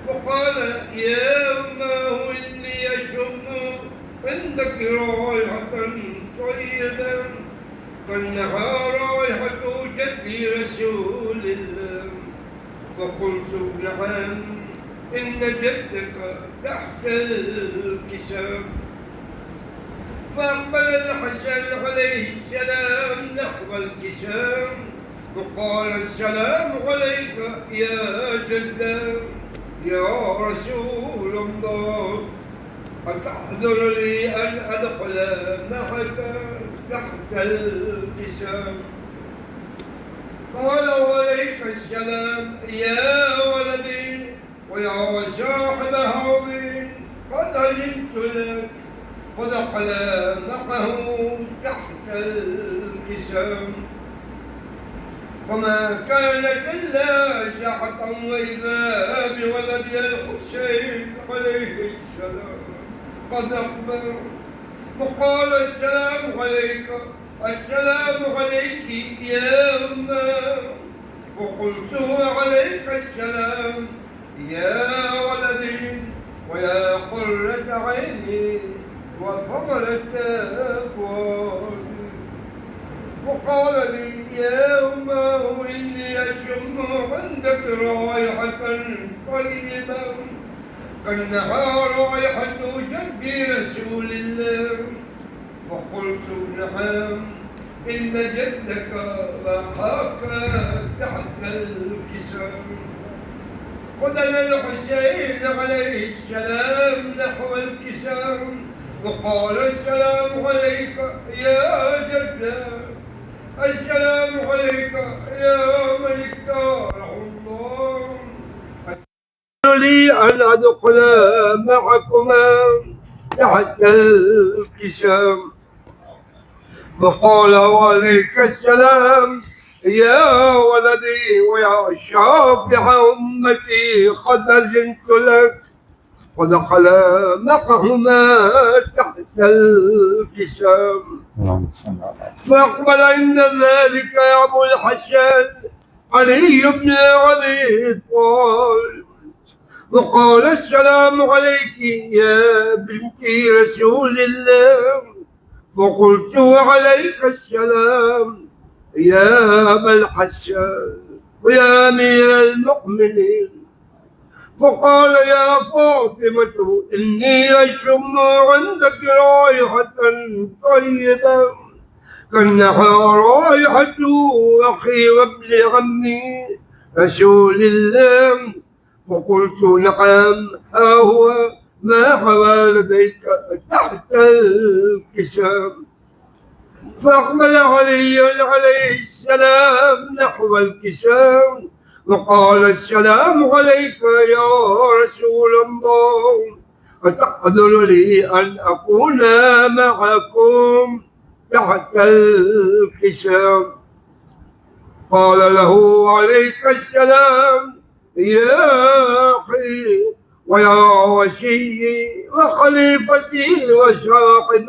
فقال يا أماه إني أشم عندك رائحة طيبة كأنها رائحة جدي رسول الله. فقلت نعم إن جدك تحت الكساء. فأقبل الحسن عليه السلام نحو الكساء وقال السلام عليك يا جدة يا رسول الله، أتحضر لي أن أدخل معك تحت الكساء؟ قال وعليك السلام يا ولدي ويا صاحب هاوين، قد علمت لك. فدخل معه تحت الكساء وما كانت إلا ساعة وإذا بولد الحسين عليه السلام قد أقبل وقال السلام عليك السلام عليك يا أمه. وقلت عليك السلام يا ولدي ويا قرة عيني وثمرة أبوابي. وقال لي يا أمه إني أشم عندك رائحة طيبة كأنها رائحة جدي رسول الله. فقلت نعم إن جدك رقاك تحت الكساء. قدم الحسين عليه السلام نحو الكساء وقال السلام عليك يا جدة السلام عليك يا من اختاره الله، لي أن أدخل معكما تحت الكساء. وقال عليك السلام يا ولدي ويا شافع أمتي قد أذنت لك. ودخل معهما تحت الكساء. فأقبل عند ذلك يا أبو الحسن علي بن أبي طالب وقال السلام عليك يا بنت رسول الله. وقلت عليك السلام يا أبا الحسن ويا أمير المؤمنين. فقال يا فاطمة إني أشم عندك رائحة طيبة كأنها رائحة أخي وابن عمي رسول الله. فقلت نعم ها هو ما حوى لديك تحت الكساء. فأقبل علي عليه السلام نحو الكساء وقال السلام عليك يا رسول الله، أتحضر لي أن أكون معكم تحت الكساء؟ قال له عليك السلام يا أخي ويا وشيي وخليفتي وصاحب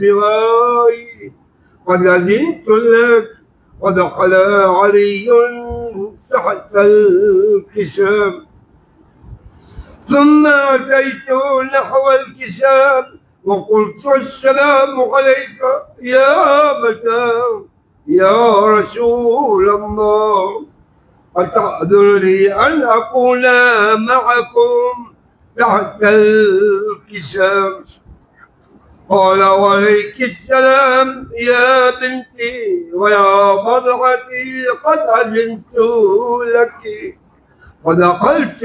لوائي قد أذنت لك. ودخل علي تحت الكساء. ثم أتيت نحو الكساء وقلت السلام عليك يا أبتاه يا رسول الله، أتحضر لي أن أكون معكم تحت الكساء؟ قال وعليك السلام يا بنتي ويا بضعتي قد أذنت لك. ودخلت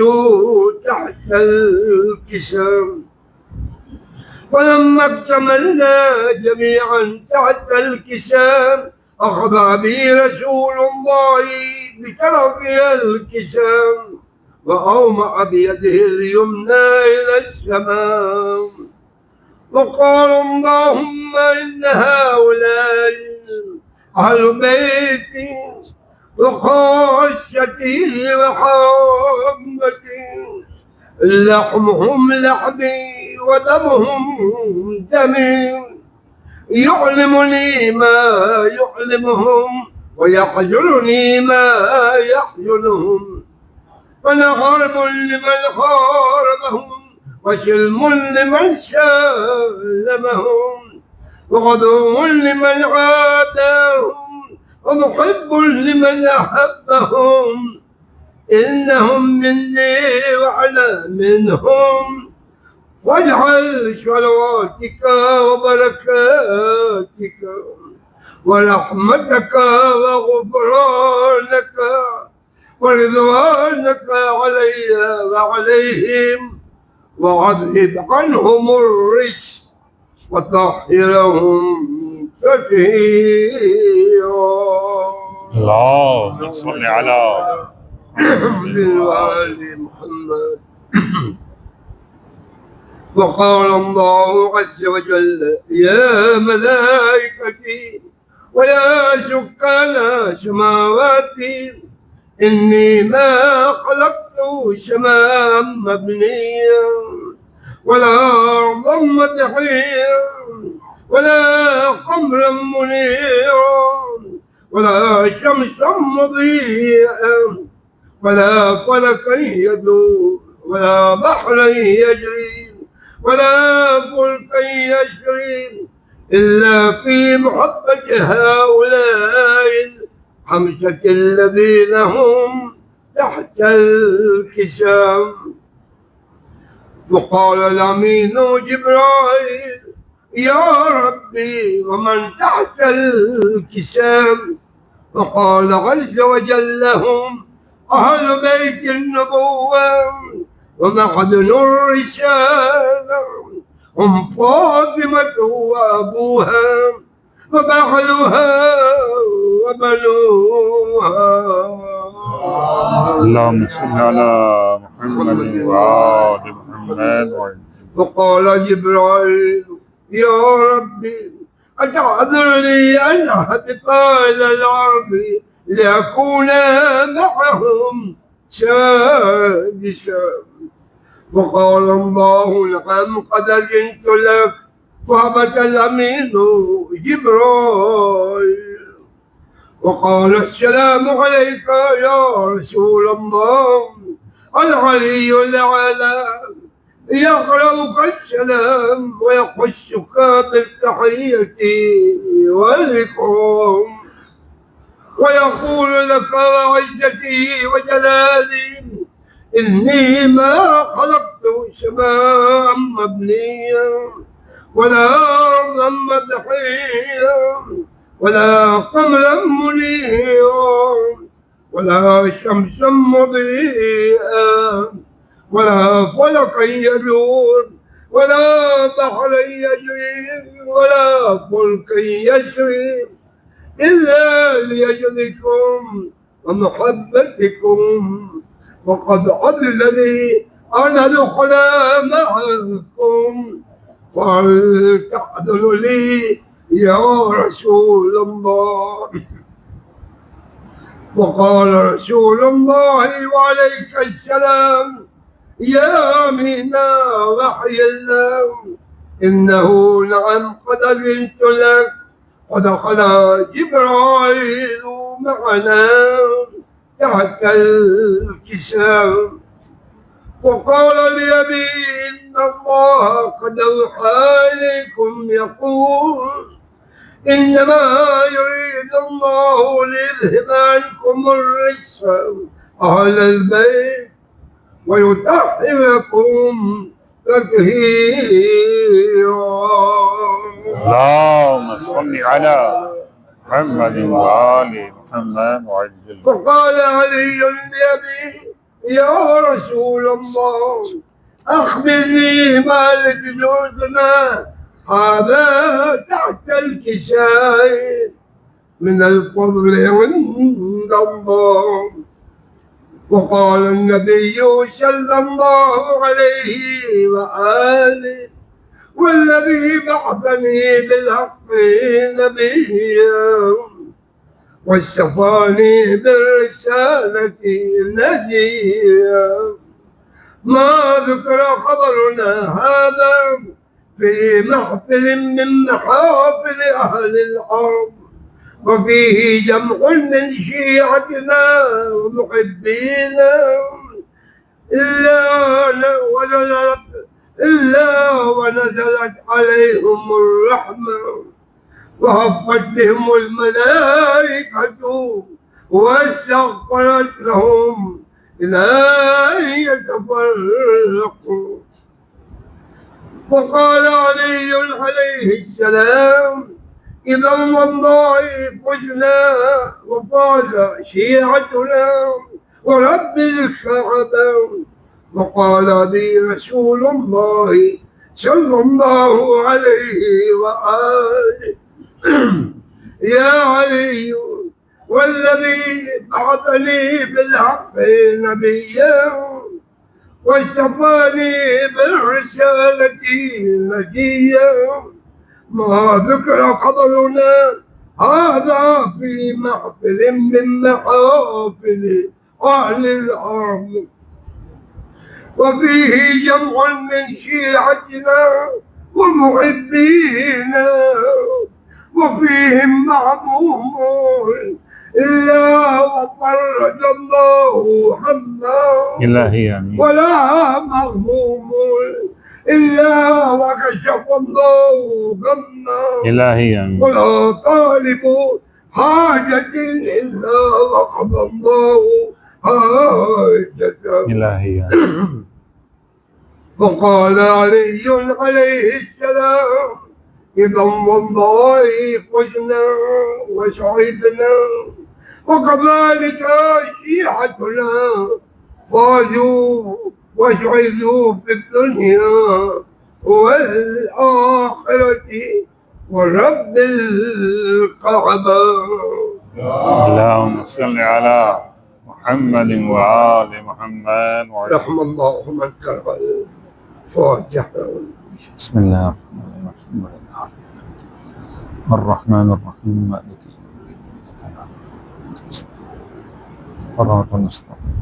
تحت الكساء. فلما اكتملنا جميعا تحت الكساء أخذ بي رسول الله بطرف الكساء وأومأ بيده اليمنى إلى السماء وقال اللهم إن هؤلاء أهل بيتي وخاصتي وحامتي، لحمهم لحمي ودمهم دمي، يعلمني ما يعلمهم ويحزنني ما يحزنهم. وأنا حرب لمن حاربهم وسلم لمن سلمهم وغدو لمن عاداهم ومحب لمن أحبهم إنهم مني وأنا منهم واجعل صلواتك وبركاتك ورحمتك وغفرانك ورضوانك علي وعليهم وعذب عنهم الرجس وطهرهم تطهيرا. اللهم صل على محمد وآل محمد. وقال الله عز وجل يا ملائكتي ويا سكان سماواتي إني ما خلقت سماء مبنيا ولا أرضا مدحيا ولا قمرا منيرا ولا شمسا مضيئا ولا فلكا يدور ولا بحرا يجري ولا فلكا يجري إلا في محبة هؤلاء الخمسة الذين هم تحت الكسام. وقال الأمين جبرائيل يا ربي ومن تحت الكسام؟ فقال عز وجل هم أهل بيت النبوة ومعدن الرسالة هم فاطمة وأبوها وبعلها وبنوها. اللهم صل على محمد وآل محمد. فقال جبرائيل يا ربي أتعذر لي أن أهبط إلى الأرض لأكون معهم سادسا؟ وقال الله نعم قد أذنت لك. فهبط الأمين جبرائيل وقال السلام عليك يا رسول الله. العلي الأعلى يقرأك السلام ويخصك بالتحية والإكرام ويقول لك وعزتي وجلالي إني ما خلقت سماء مبنيا ولا أرضا مدحيا ولا قمرا منيرا ولا شمسا مضيئا ولا فلكا يدور ولا بحرا يجري ولا فلكا يجري إلا لأجلكم ومحبتكم وقد أذن لي أن أدخل معكم فلتأذن لي يا رسول الله. وقال رسول الله وعليك السلام يا أمين وحي الله إنه نعم قد أذنت لك. ودخل جبرائيل معنا تحت الكسام وقال لأبي إن الله قد أوحى إليكم يقول إنما يريد الله ليذهب عنكم الرجس أهل البيت ويطهركم تطهيرا. اللهم صل على محمد وآل محمد وعجل. فقال علي لأبي يا رسول الله أخبرني ما لجلودنا هذا تحت الكساء من الفضل عند الله. وقال النبي صلى الله عليه وآله والذي بعثني بالحق نبيا واصطفاني بالرسالة نجيا ما ذكر خبرنا هذا في محفل من محافل أهل الأرض وفيه جمع من شيعتنا ومحبينا إلا ونزلت عليهم الرحمة وحفتهم الملائكة واستغفرت لهم إلى أن يتفرقوا. فقال علي عليه السلام: إذا والله فزنا وفاز شيعتنا ورب الكعبة. وقال لي رسول الله صلى الله عليه وآله: يا علي والذي بعثني بالحق نبيا واصطفاني بالرسالة نجيا، ما ذكر خبرنا هذا في محفل من محافل أهل الأرض، وفيه جمع من شيعتنا ومحبينا، وفيهم معموم إلا وفرج الله حماه إلهي آمين. ولا مغموم إلا وكشف الله غمه إلهي آمين. ولا طالب حاجة إلا وقضى الله حاجته. إلهي آمين. فقال علي عليه السلام: إذا والله فزنا وسعدنا، وكذلك شيعتنا فازوا وسعدوا في الدنيا والآخرة ورب الكعبة. اللهم صل على محمد وآل محمد رحم الله من قرأ الفاتحة. بسم الله الرحمن الرحيم مالك يوم الدين صراط المستقيم.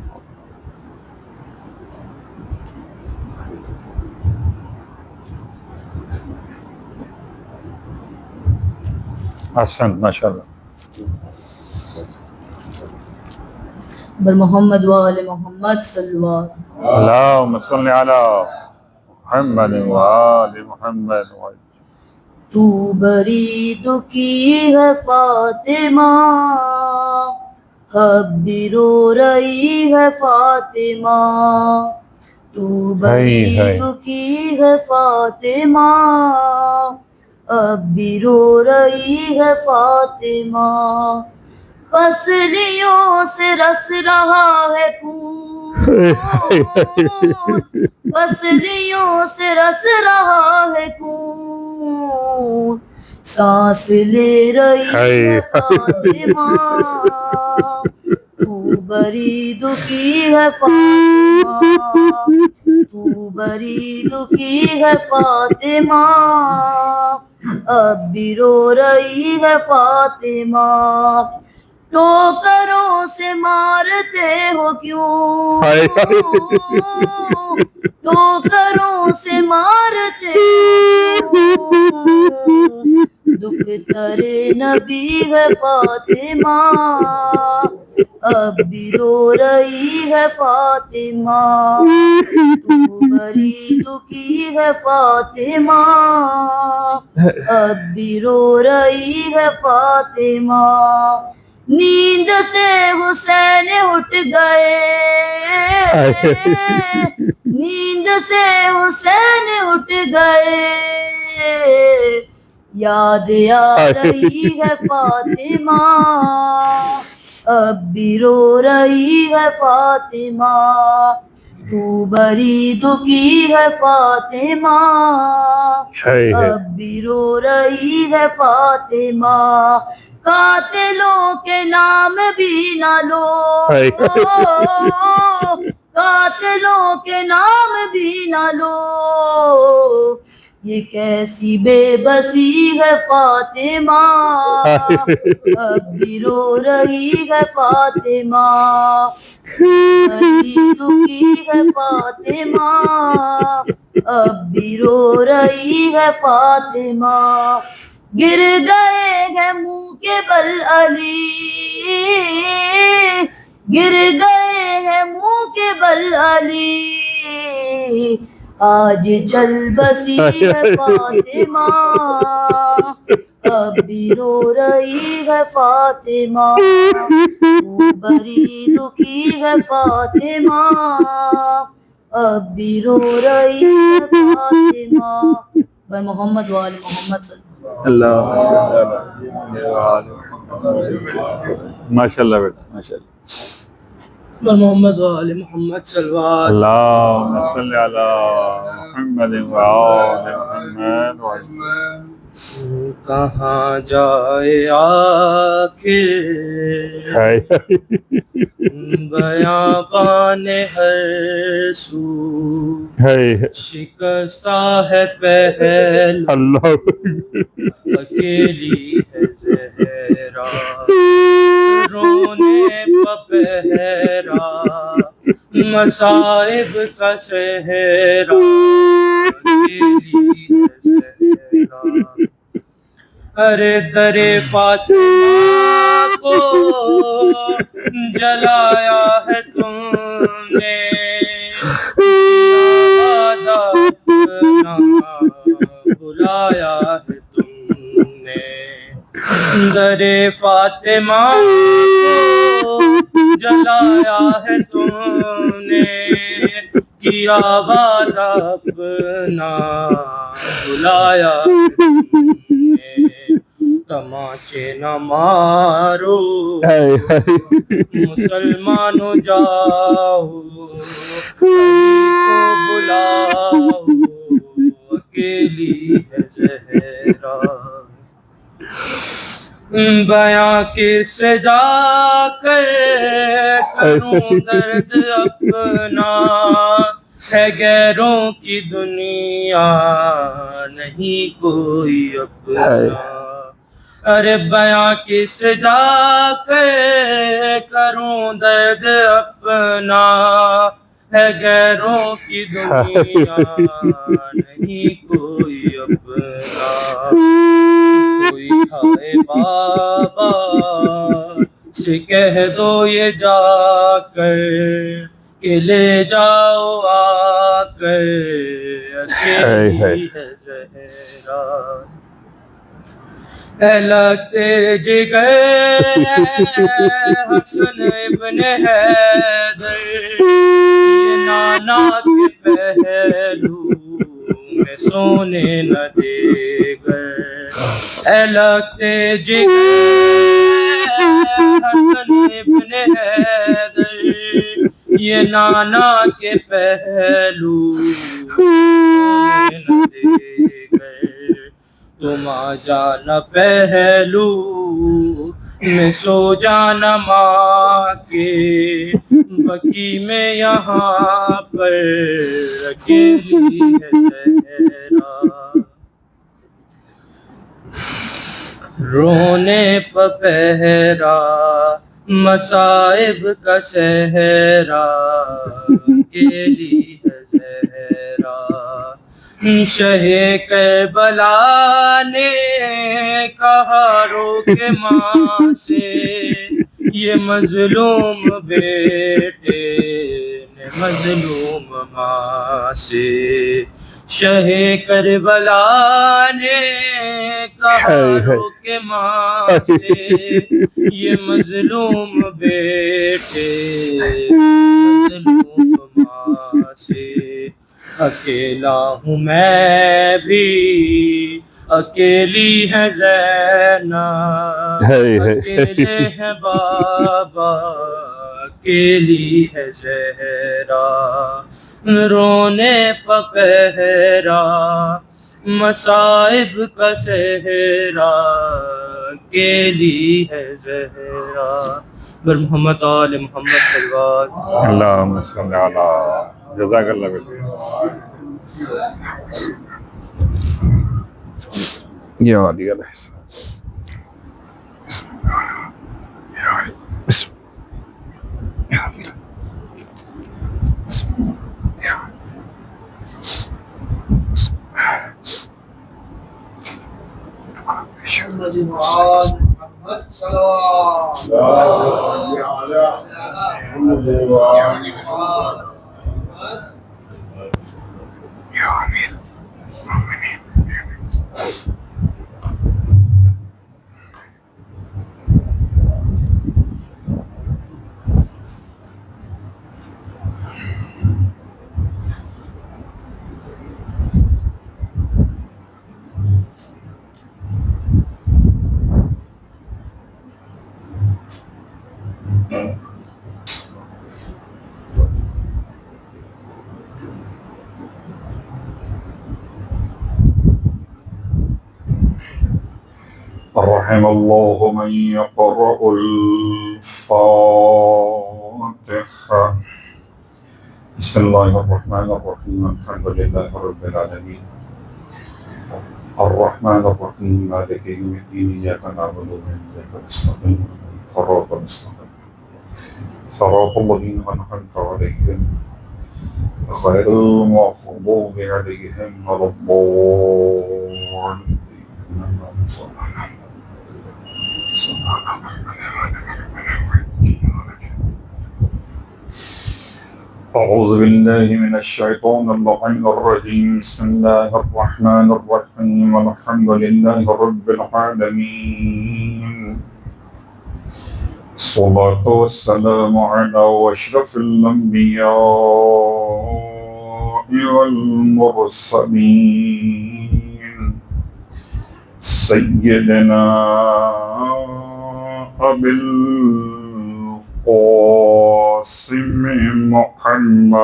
احسن ما شاء الله. محمد وآل محمد صلی اللہ علیہ وسلم. اللهم صل على محمد وآل محمد. تو برید کی ہے فاطمہ، اب بھی رو رہی ہے فاطمہ. تو برید کی ہے فاطمہ، اب بھی رو رہی ہے فاطمہ. پسلیوں سے رس رہا ہے خون، پسلیوں سے رس رہا ہے خون. سانس لے رہی ہے فاطمہ، تو بڑی دکھی ہے فاطمہ. تو بڑی دکھی ہے فاطمہ، اب بھی رو رہی ہے فاطمہ. ٹوکروں سے مارتے ہو کیوں، ٹوکروں سے مارتے ہو کیوں. دکھ ترے نبی ہے فاطمہ، اب بھی رو رہی ہے فاطمہ. تو بڑی دکھی ہے فاطمہ، اب بھی رو رہی ہے فاطمہ. نیند سے حسین اٹھ گئے، نیند سے حسین اٹھ گئے. یاد آ رہی ہے فاطمہ، اب بھی رو رہی ہے فاطمہ. تو بڑی دکھی ہے فاطمہ، اب بھی رو رہی ہے فاطمہ. قاتلوں کے نام بھی نہ لو، قاتلوں کے نام بھی نہ لو. یہ کیسی بے بسی ہے فاطمہ، اب بھی رو رہی ہے فاطمہ. بڑی دکھی ہے فاطمہ، اب بھی رو رہی ہے فاطمہ. گر گئے ہیں منہ کے بل علی، گر گئے ہیں منہ کے بل علی، آج چل بسی ہے فاطمہ، اب بھی رو رہی ہے فاطمہ، تو بڑی دکھی ہے فاطمہ، اب بھی رو رہی ہے فاطمہ۔ بر محمد وآل محمد صلی اللہ ماشاء اللہ بیٹا ماشاء اللہ۔ بر محمد وآل محمد صلی اللہ علیہ وسلم۔ اللہم صلی علی محمد وآل محمد وسلم۔ کہاں جائے آخر بیابان ہر سو، شکستہ ہے پہلو اللہ اکیلی ہے زہرا، رونے پہ پہرا مصائب کا صحرا، اکیلی ہے زہرا۔ ارے در فاطمہ کو جلایا ہے تم نے، وعدہ اپنا بلایا ہے تم نے، در فاطمہ کو جلایا ہے تم نے، کیا وعدہ اپنا بلایا ہے تم نے، تماچے نہ مارو مسلمانوں جاؤ، علی کو بلاؤ، اکیلی ہے زہرا۔ بیاں کس سے جا کر کروں درد اپنا، ہے غیروں کی دنیا نہیں کوئی اپنا، ارے بیاں کس سے جا کر کروں درد اپنا، ہے غیروں کی دنیا نہیں کوئی اپنا، کوئی ہائے بابا سے کہہ دو یہ جا کر کہ لے جاؤ آ کر، اکیلی ہے زہرا۔ اے لگتے جگر حسن ابن حیدر، یہ نانا کے پہلو میں سونے نہ دے گر، اے لگتے جگر حسن ابن حیدر، یہ نانا کے پہلو سونے نہ دے گر، تم آ جانا پہلو میں سو جانا ماں کے بکی میں، یہاں پر اکیلی ہے زہرا۔ رونے پہ پہرا مصائب کا صحرا، اکیلی ہے زہرا۔ شہ کربلا نے کہا رو کے ماں سے، یہ مظلوم بیٹے نے مظلوم ماں سے، شہ کربلا نے کہا رو کے ماں سے، یہ مظلوم بیٹے مظلوم ماں سے، اکیلا ہوں میں بھی اکیلی ہے زینب، اکیلے ہیں بابا اکیلی ہے زہرا، رونے پہ پہرا مصائب کا صحرا، اکیلی ہے زہرا۔ بر محمد آل محمد صلی اللہ علیہ وسلم۔ اللہم صلی علی جزاک اللہ بیٹا۔ یا علی علیہ السلام۔ بسم محمد صلی اللہ علیہ وسلم۔ رحم الله من يقرأ الفاتحة. بسم الله الرحمن الرحيم. الحمد لله رب العالمين الرحمن الرحيم مالك يوم الدين إياك نعبد وإياك نستعين صراط المستقيم صراط الذين أنعمت عليهم غير المغضوب عليهم ولا الضالين. أعوذ بالله من الشيطان اللعين الرجيم. بسم الله الرحمن الرحيم الحمد لله رب العالمين الصلاة والسلام على أشرف الأنبياء والمرسلين سيدنا أبي القاسم محمد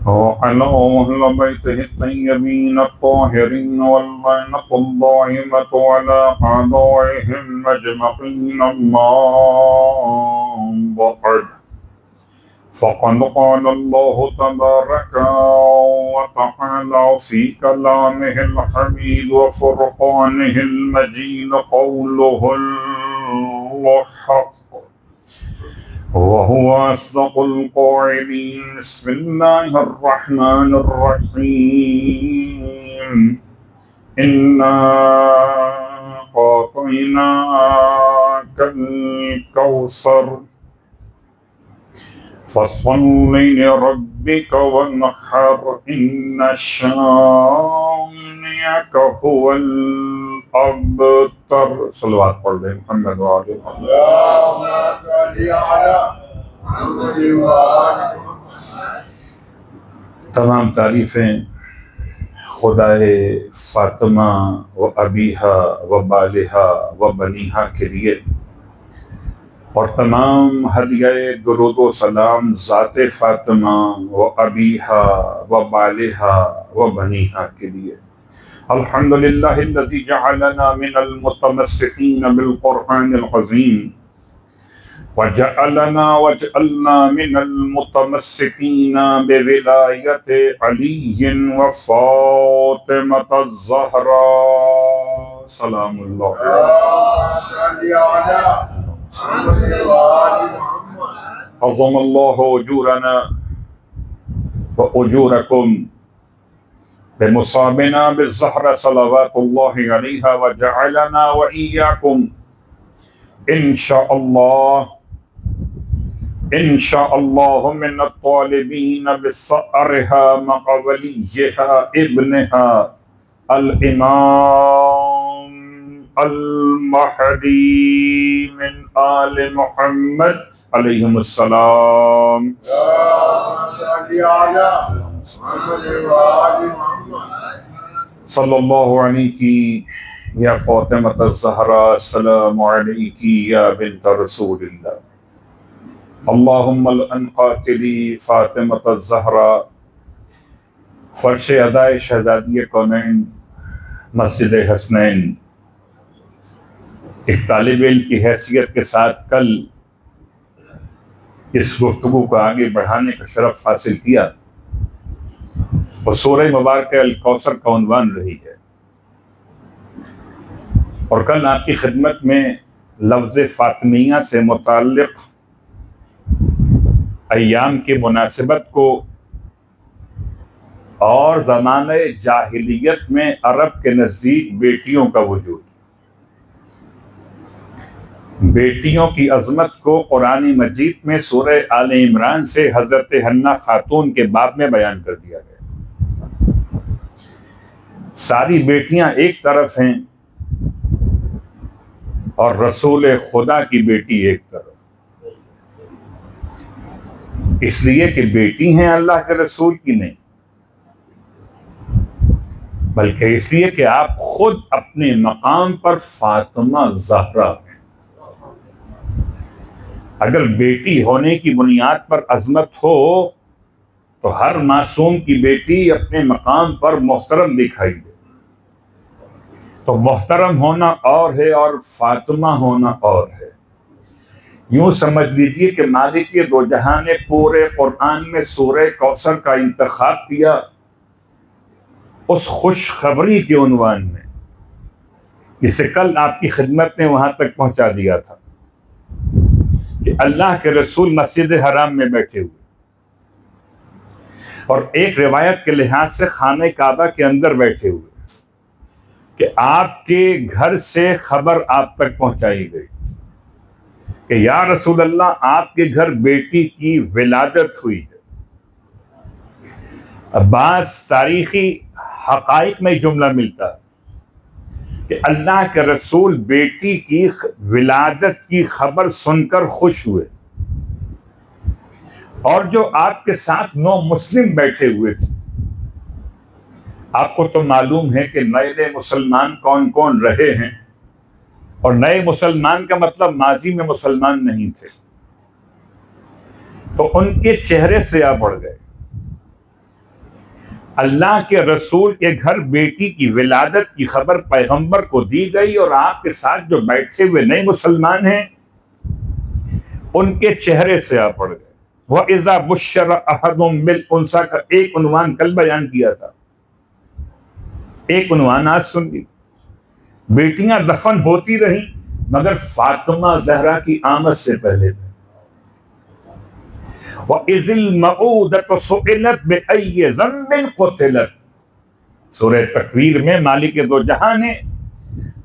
وعلى أهل بيته الطيبين الطاهرين واللعنة الدائمة على أعدائهم أجمعين. أما بعد فقد قال الله تبارك وتعالى في كلامه الحميد وفرقانه المجيد قوله الحق وهو أصدق القائلين. بسم الله الرحمن الرحيم إنا أعطيناك الكوثر فصل لربك وانحر إن شانئك هو الأبتر. صلوات پڑھ لیں محمد وآلہ تمام تعریفیں خدائے فاطمہ و ابیہا و بالہا و بنیہا کے لیے، اور تمام ہدیہ درود و سلام ذات فاطمہ و ابیہا و بالہا و بنیہا کے لیے۔ الحمدللہ الذی جعلنا من المتمسکین بالقرآن العظیم وجعلنا من المتمسکین بولایت علی وفاطمة الزہراء سلام اللہ عظم اللہ اجورنا واجورکم بمصابنا بالزہرہ صلوات اللہ علیہا وجعلنا وإیاکم انشاءاللہ من الطالبین بثأرها مقولیها ابنها الامام المہدی من آل محمد علیہم السلام۔ صلی اللہ علیہ یا فاطمہ الزہراء السلام علیکی یا بنت رسول اللہ۔ اللہم لعن قاتلی فاطمہ الزہراء۔ فرش ادائے شہزادی کونین مسجد حسنین۔ ایک طالب علم کی حیثیت کے ساتھ کل اس گفتگو کو آگے بڑھانے کا شرف حاصل کیا، وہ سورہ مبارکہ الکوثر کا عنوان رہی ہے، اور کل آپ کی خدمت میں لفظ فاطمیہ سے متعلق ایام کی مناسبت کو اور زمانہ جاہلیت میں عرب کے نزدیک بیٹیوں کا وجود، بیٹیوں کی عظمت کو قرآن مجید میں سورہ آل عمران سے حضرت حنہ خاتون کے باب میں بیان کر دیا گیا۔ ساری بیٹیاں ایک طرف ہیں اور رسول خدا کی بیٹی ایک طرف، اس لیے کہ بیٹی ہیں اللہ کے رسول کی نہیں، بلکہ اس لیے کہ آپ خود اپنے مقام پر فاطمہ زہرا ہیں۔ اگر بیٹی ہونے کی بنیاد پر عظمت ہو تو ہر معصوم کی بیٹی اپنے مقام پر محترم دکھائی دے، تو محترم ہونا اور ہے اور فاطمہ ہونا اور ہے۔ یوں سمجھ لیجئے کہ مالک دو جہاں نے پورے قرآن میں سورہ کوثر کا انتخاب کیا اس خوشخبری کے عنوان میں، جسے کل آپ کی خدمت نے وہاں تک پہنچا دیا تھا کہ اللہ کے رسول مسجد حرام میں بیٹھے ہوئے اور ایک روایت کے لحاظ سے خانہ کعبہ کے اندر بیٹھے ہوئے کہ آپ کے گھر سے خبر آپ تک پہنچائی گئی کہ یا رسول اللہ آپ کے گھر بیٹی کی ولادت ہوئی ہے۔ اب بعض تاریخی حقائق میں جملہ ملتا ہے کہ اللہ کے رسول بیٹی کی ولادت کی خبر سن کر خوش ہوئے، اور جو آپ کے ساتھ 9 مسلم بیٹھے ہوئے تھے، آپ کو تو معلوم ہے کہ نئے مسلمان کون کون رہے ہیں، اور نئے مسلمان کا مطلب ماضی میں مسلمان نہیں تھے، تو ان کے چہرے سیاہ پڑ گئے۔ اللہ کے رسول کے گھر بیٹی کی ولادت کی خبر پیغمبر کو دی گئی، اور آپ کے ساتھ جو بیٹھے ہوئے نئے مسلمان ہیں ان کے چہرے سیاہ پڑ گئے۔ وَإِذَا بُشِّرَ أَحَدٌ بِالْأُنثىٰ کا ایک عنوان کل بیان کیا تھا، ایک عنوان آج سن لی۔ بیٹیاں دفن ہوتی رہیں مگر فاطمہ زہرا کی آمد سے پہلے تھے۔ وَإِذِ الْمَوْءُودَةُ سُئِلَتْ بِأَيِّ ذَنبٍ قُتِلَتْ، سورہ تکویر میں مالک دو جہاں نے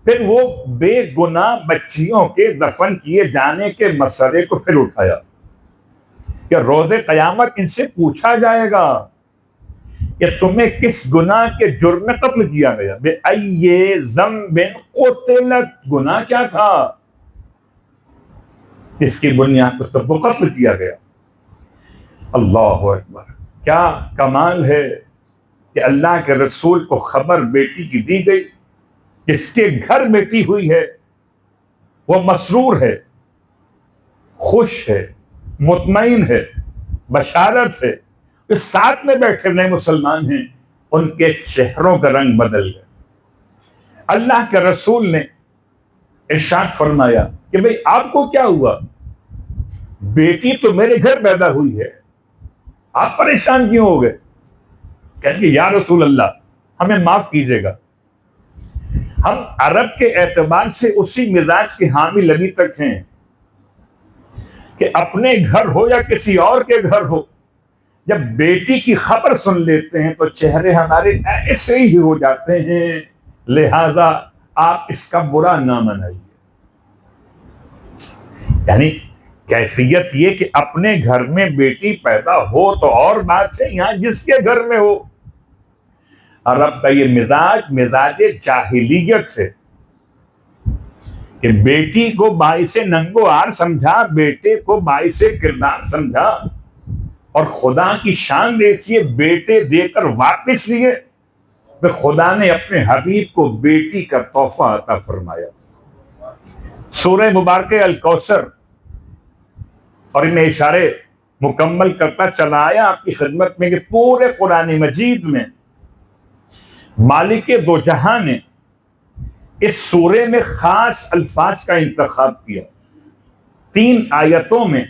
پھر وہ بے گناہ بچیوں کے دفن کیے جانے کے مسئلے کو پھر اٹھایا کہ روز قیامت ان سے پوچھا جائے گا کہ تمہیں کس گناہ کے جرم میں قتل کیا گیا۔ بِأَيِّ ذَنبٍ قُتِلَتْ، گناہ کیا تھا اس کی بنیاد پر تم کو قتل کیا گیا۔ اللہ اکبر، کیا کمال ہے کہ اللہ کے رسول کو خبر بیٹی کی دی گئی، جس کے گھر بیٹی ہوئی ہے وہ مسرور ہے، خوش ہے، مطمئن ہے، بشارت ہے۔ اس ساتھ میں بیٹھے نئے مسلمان ہیں، ان کے چہروں کا رنگ بدل گیا۔ اللہ کے رسول نے ارشاد فرمایا کہ بھئی آپ کو کیا ہوا، بیٹی تو میرے گھر پیدا ہوئی ہے، آپ پریشان کیوں ہو گئے؟ کہیں گے یا رسول اللہ ہمیں معاف کیجیے گا، ہم عرب کے اعتبار سے اسی مزاج کے حامل ابھی تک ہیں کہ اپنے گھر ہو یا کسی اور کے گھر ہو، جب بیٹی کی خبر سن لیتے ہیں تو چہرے ہمارے ایسے ہی ہو جاتے ہیں، لہذا آپ اس کا برا نہ منائیے۔ یعنی کیفیت یہ کہ اپنے گھر میں بیٹی پیدا ہو تو اور بات ہے، یہاں جس کے گھر میں ہو۔ عرب کا یہ مزاج جاہلیت ہے کہ بیٹی کو باعث ننگو آر سمجھا، بیٹے کو باعث کردار سمجھا، اور خدا کی شان دیکھیے، بیٹے دے کر واپس لیے، پھر خدا نے اپنے حبیب کو بیٹی کا تحفہ عطا فرمایا۔ سورہ مبارکہ الکوثر، اور میں اشارے مکمل کرتا چلا آیا آپ کی خدمت میں کہ پورے قرآن مجید میں مالک دو جہاں نے اس سورے میں خاص الفاظ کا انتخاب کیا۔ 3 آیتوں میں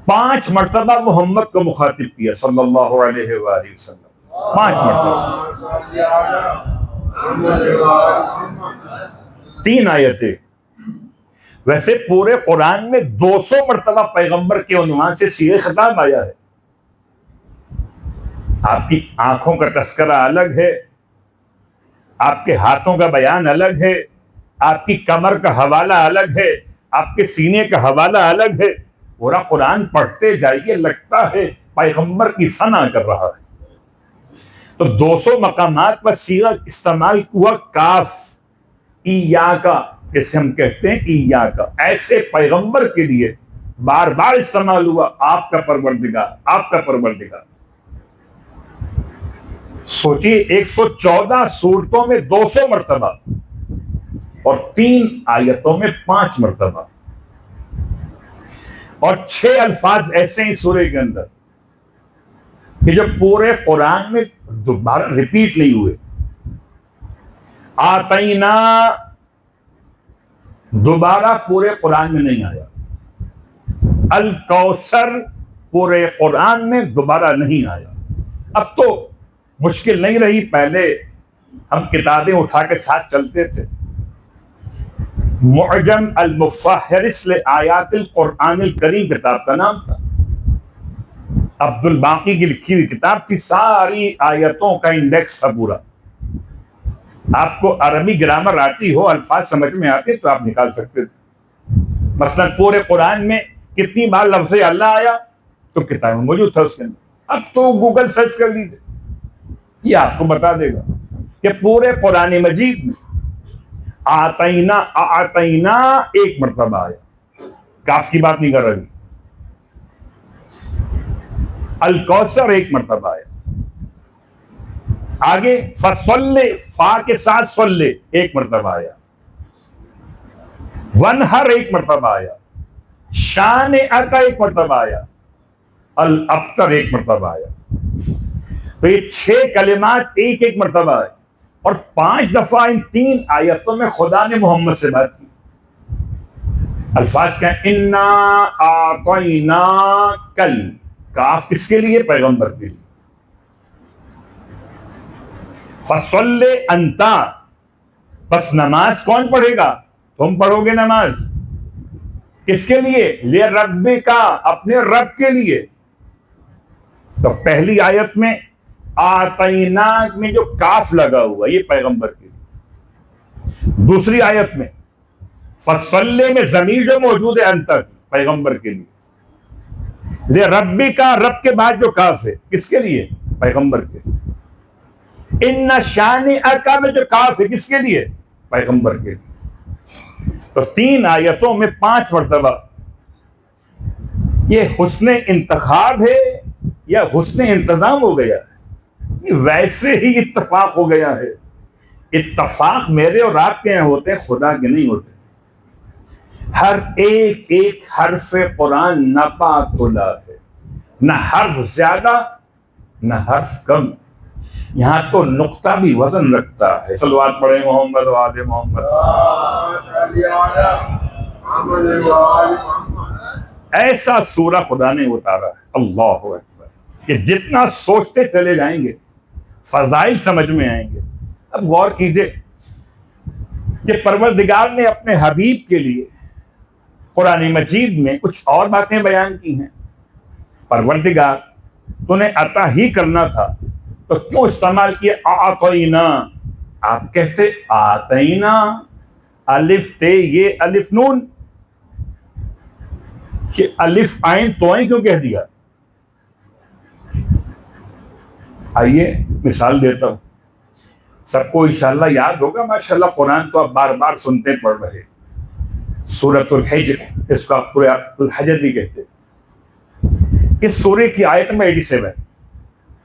5 مرتبہ محمد کو مخاطب کیا صلی اللہ علیہ وآلہ وسلم، 5 مرتبہ، 3 آیتیں۔ ویسے پورے قرآن میں 200 مرتبہ پیغمبر کے عنوان سے صیغہ خطاب آیا ہے، آپ کی آنکھوں کا تذکرہ الگ ہے، آپ کے ہاتھوں کا بیان الگ ہے، آپ کی کمر کا حوالہ الگ ہے، آپ کے سینے کا حوالہ الگ ہے. پورا قرآن پڑھتے جائیے، لگتا ہے پیغمبر کی ثنا کر رہا ہے. تو 200 مقامات پر صیغہ استعمال ہوا کاف، ایاکا، جیسے ہم کہتے ہیں ایاکا، ایسے پیغمبر کے لیے بار بار استعمال ہوا، آپ کا پروردگار، آپ کا پروردگار. سوچیے 114 صورتوں میں 200 مرتبہ اور 3 آیتوں میں 5 مرتبہ، اور 6 الفاظ ایسے ہیں سورہ کے اندر کہ جو پورے قرآن میں دوبارہ ریپیٹ نہیں ہوئے. آتینا دوبارہ پورے قرآن میں نہیں آیا. الکوثر پورے قرآن میں دوبارہ نہیں آیا. اب تو مشکل نہیں رہی، پہلے ہم کتابیں اٹھا کے ساتھ چلتے تھے. معجم المفہرس لآیات القرآن الکریم کتاب کا نام تھا، عبد الباقی کی لکھی ہوئی کتاب تھی، ساری آیتوں کا انڈیکس تھا پورا. آپ کو عربی گرامر آتی ہو، الفاظ سمجھ میں آتے تو آپ نکال سکتے تھے. مثلا پورے قرآن میں کتنی بار لفظ اللہ آیا تو کتاب میں موجود تھا اس کے اندر. اب تو گوگل سرچ کر لیجیے، یہ آپ کو بتا دے گا کہ پورے قرآن مجید میں آتینا آتینا 1 مرتبہ آیا. کاف کی بات نہیں کر رہی. الکوثر 1 مرتبہ آیا. آگے فصل، فا کے ساتھ صلی 1 مرتبہ آیا. ونہر 1 مرتبہ آیا. شان عطا 1 مرتبہ آیا. الابتر 1 مرتبہ آیا. تو یہ 6 کلمات ایک مرتبہ آئے، اور 5 دفعہ ان 3 آیتوں میں خدا نے محمد سے بات کی. الفاظ کیا؟ انا اعطینا کل. کاف کس کے لیے؟ پیغمبر کے لیے. فصل انتا، بس نماز کون پڑھے گا؟ تم پڑھو گے نماز. کس کے لیے؟ لے رب کا، اپنے رب کے لیے. تو پہلی آیت میں آتینا میں جو کاف لگا ہوا یہ پیغمبر کے لیے. دوسری آیت میں فصل میں ضمیر جو موجود ہے انتر، پیغمبر کے لیے. لے ربی کا، رب کے بعد جو کاف ہے کس کے لیے؟ پیغمبر کے لیے. ان شان اکا میں جو کاف ہے کس کے لیے؟ پیغمبر کے لیے. تو 3 آیتوں میں 5 مرتبہ. یہ حسن انتخاب ہے یا حسن انتظام ہو گیا ہے؟ ویسے ہی اتفاق ہو گیا ہے. اتفاق میرے اور آپ کے یہاں ہوتے ہیں، خدا کے نہیں ہوتے. ہر ایک حرف قرآن ناپاکلا ہے، نہ حرف زیادہ نہ حرف کم. یہاں تو نقطہ بھی وزن رکھتا ہے. صلوات پڑھیں محمد و آل محمد. ایسا سورہ خدا نے اتارا ہے، اللہ اکبر، کہ جتنا سوچتے چلے جائیں گے فضائل سمجھ میں آئیں گے. اب غور کیجئے کہ پروردگار نے اپنے حبیب کے لیے قرآن مجید میں کچھ اور باتیں بیان کی ہیں. پروردگار تو نے عطا ہی کرنا تھا تو کیوں استعمال کیا آتینا؟ آپ کہتے آتینا، الف تے یہ الف نون، کہ الف آئین توئیں کیوں کہہ دیا؟ آئیے مثال دیتا ہوں، سب کو انشاءاللہ یاد ہوگا. ماشاءاللہ قرآن تو آپ بار بار سنتے پڑھ رہے. سورۃ الحجر، اس کو آپ سورۃ الحجر بھی کہتے. اس سورے کی آیت میں 87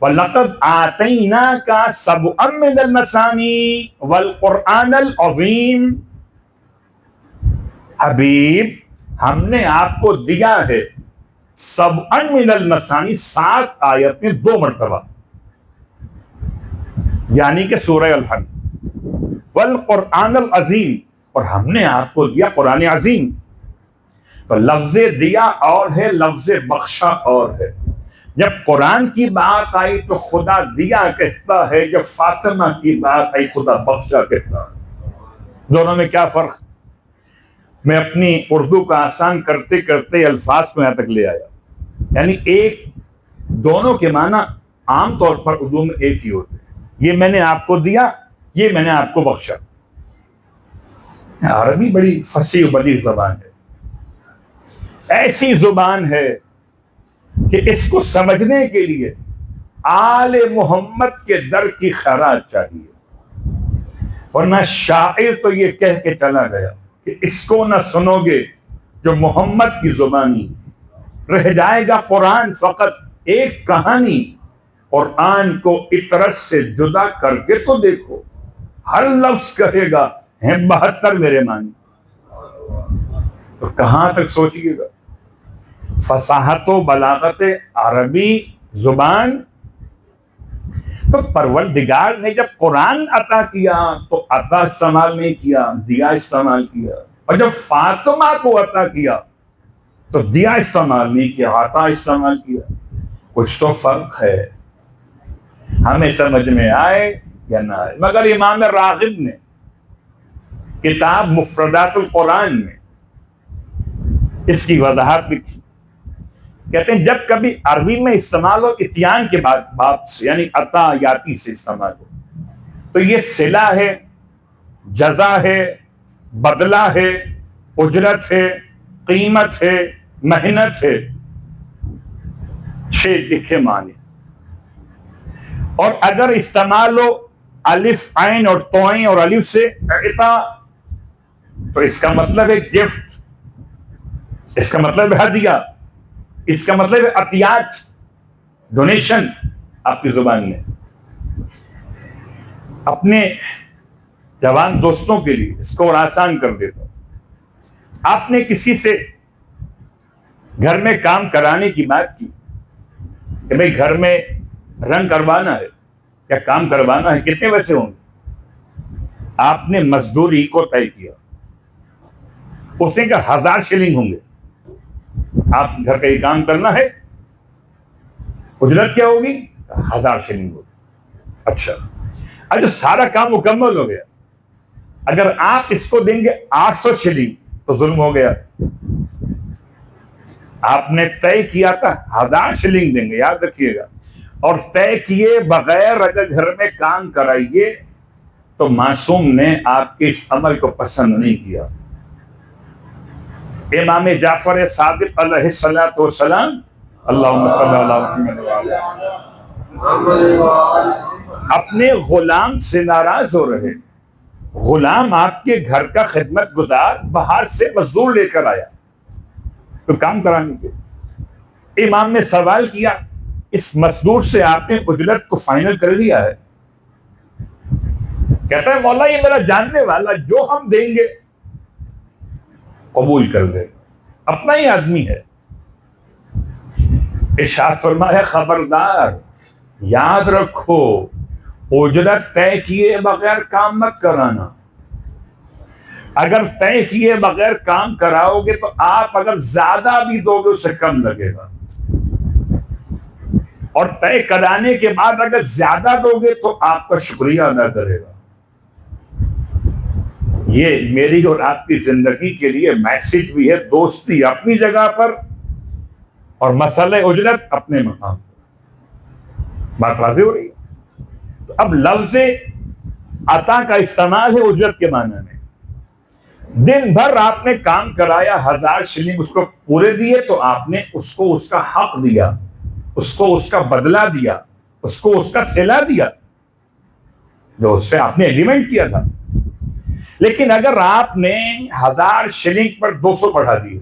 وَلَقَدْ آتَيْنَاكَ سَبْعًا مِنَ الْمَثَانِي وَالْقُرْآنَ الْعَظِيمَ. حبیب ہم نے آپ کو دیا ہے سبعًا مِنَ الْمَثَانِي، 7 آیت میں 2 مرتبہ، یعنی کہ سورہ الحمد. والقرآن العظیم، اور ہم نے آپ کو دیا قرآن عظیم. تو لفظ دیا اور ہے، لفظ بخشا اور ہے. جب قرآن کی بات آئی تو خدا دیا کہتا ہے، جب فاطمہ کی بات آئی خدا بخشا کہتا ہے. دونوں میں کیا فرق؟ میں اپنی اردو کا آسان کرتے کرتے الفاظ کو یہاں تک لے آیا. یعنی ایک، دونوں کے معنی عام طور پر اردو میں ایک ہی ہوتے ہیں، یہ میں نے آپ کو دیا، یہ میں نے آپ کو بخشا۔ عربی بڑی فصیح و بلیغ زبان ہے، ایسی زبان ہے کہ اس کو سمجھنے کے لیے آل محمد کے در کی خیرات چاہیے، ورنہ شاعر تو یہ کہہ کے چلا گیا کہ اس کو نہ سنو گے جو محمد کی زبانی، رہ جائے گا قرآن فقط ایک کہانی، قرآن کو اطرت سے جدا کر کے تو دیکھو، ہر لفظ کہے گا ہیں 72 میرے معنی، تو کہاں تک سوچیے گا؟ فصاحت و بلاغت عربی زبان، تو پروردگار نے جب قرآن عطا کیا تو عطا استعمال نہیں کیا، دیا استعمال کیا، اور جب فاطمہ کو عطا کیا تو دیا استعمال نہیں کیا، عطا استعمال کیا۔ کچھ تو فرق ہے، ہمیں سمجھ میں آئے یا نہ آئے۔ مگر امام راغب نے کتاب مفردات القرآن میں اس کی وضاحت لکھی، کہتے ہیں جب کبھی عربی میں استعمال ہو اتیان کے بعد باب سے، یعنی عطا یاتی سے استعمال ہو، تو یہ صلہ ہے، جزا ہے، بدلہ ہے، اجرت ہے، قیمت ہے، محنت ہے، 6 لکھے معنی۔ اور اگر استعمال ہو الف عین اور توئیں اور الف سے اعطا، تو اس کا مطلب ہے گفٹ، اس کا مطلب ہے ہدیہ، اس کا مطلب ہے عطیات، ڈونیشن۔ آپ کی زبان میں اپنے جوان دوستوں کے لیے اس کو اور آسان کر دیتا ہوں، آپ نے کسی سے گھر میں کام کرانے کی بات کی کہ بھئی گھر میں رنگ کروانا ہے یا کام کروانا ہے، کتنے پیسے ہوں گے؟ آپ نے مزدوری کو طے کیا، اس نے کہا 1000 شلنگ ہوں گے، آپ گھر کا یہ کام کرنا ہے، اجرت کیا ہوگی؟ 1000 شلنگ ہوگی۔ اچھا، اگر سارا کام مکمل ہو گیا، اگر آپ اس کو دیں گے 800 شلنگ تو ظلم ہو گیا۔ آپ نے طے کیا تھا 1000 شلنگ دیں گے، یاد رکھیے گا، اور طے کیے بغیر اگر گھر میں کام کرائیے تو معصوم نے آپ کے اس عمل کو پسند نہیں کیا۔ امام جعفر صادق علیہ الصلوۃ والسلام، اللہم صلی علی محمد، اپنے غلام سے ناراض ہو رہے۔ غلام آپ کے گھر کا خدمت گزار باہر سے مزدور لے کر آیا تو کام کرانے کے، امام نے سوال کیا اس مزدور سے آپ نے اجرت کو فائنل کر لیا ہے؟ کہتا ہے مولا یہ میرا جاننے والا، جو ہم دیں گے قبول کر لے، اپنا ہی آدمی ہے۔ ارشاد فرمایا خبردار، یاد رکھو اجرت طے کیے بغیر کام مت کرانا۔ اگر طے کیے بغیر کام کراؤ گے تو آپ اگر زیادہ بھی دو گے اس سے کم لگے گا، اور طے کرانے کے بعد اگر زیادہ دو گے تو آپ کا شکریہ ادا کرے گا۔ یہ میری اور آپ کی زندگی کے لیے میسج بھی ہے، دوستی اپنی جگہ پر اور مسئلہ اجرت اپنے مقام پر۔ بات واضح ہو رہی ہے؟ تو اب لفظ عطا کا استعمال ہے اجرت کے معنی میں۔ دن بھر آپ نے کام کرایا، 1000 شلنگ اس کو پورے دیے تو آپ نے اس کو اس کا حق دیا، اس کو اس کا بدلہ دیا، اس کو اس کا صلہ دیا جو اس سے آپ نے ایگریمنٹ کیا تھا۔ لیکن اگر آپ نے 1000 شلنگ پر 200 بڑھا دیے،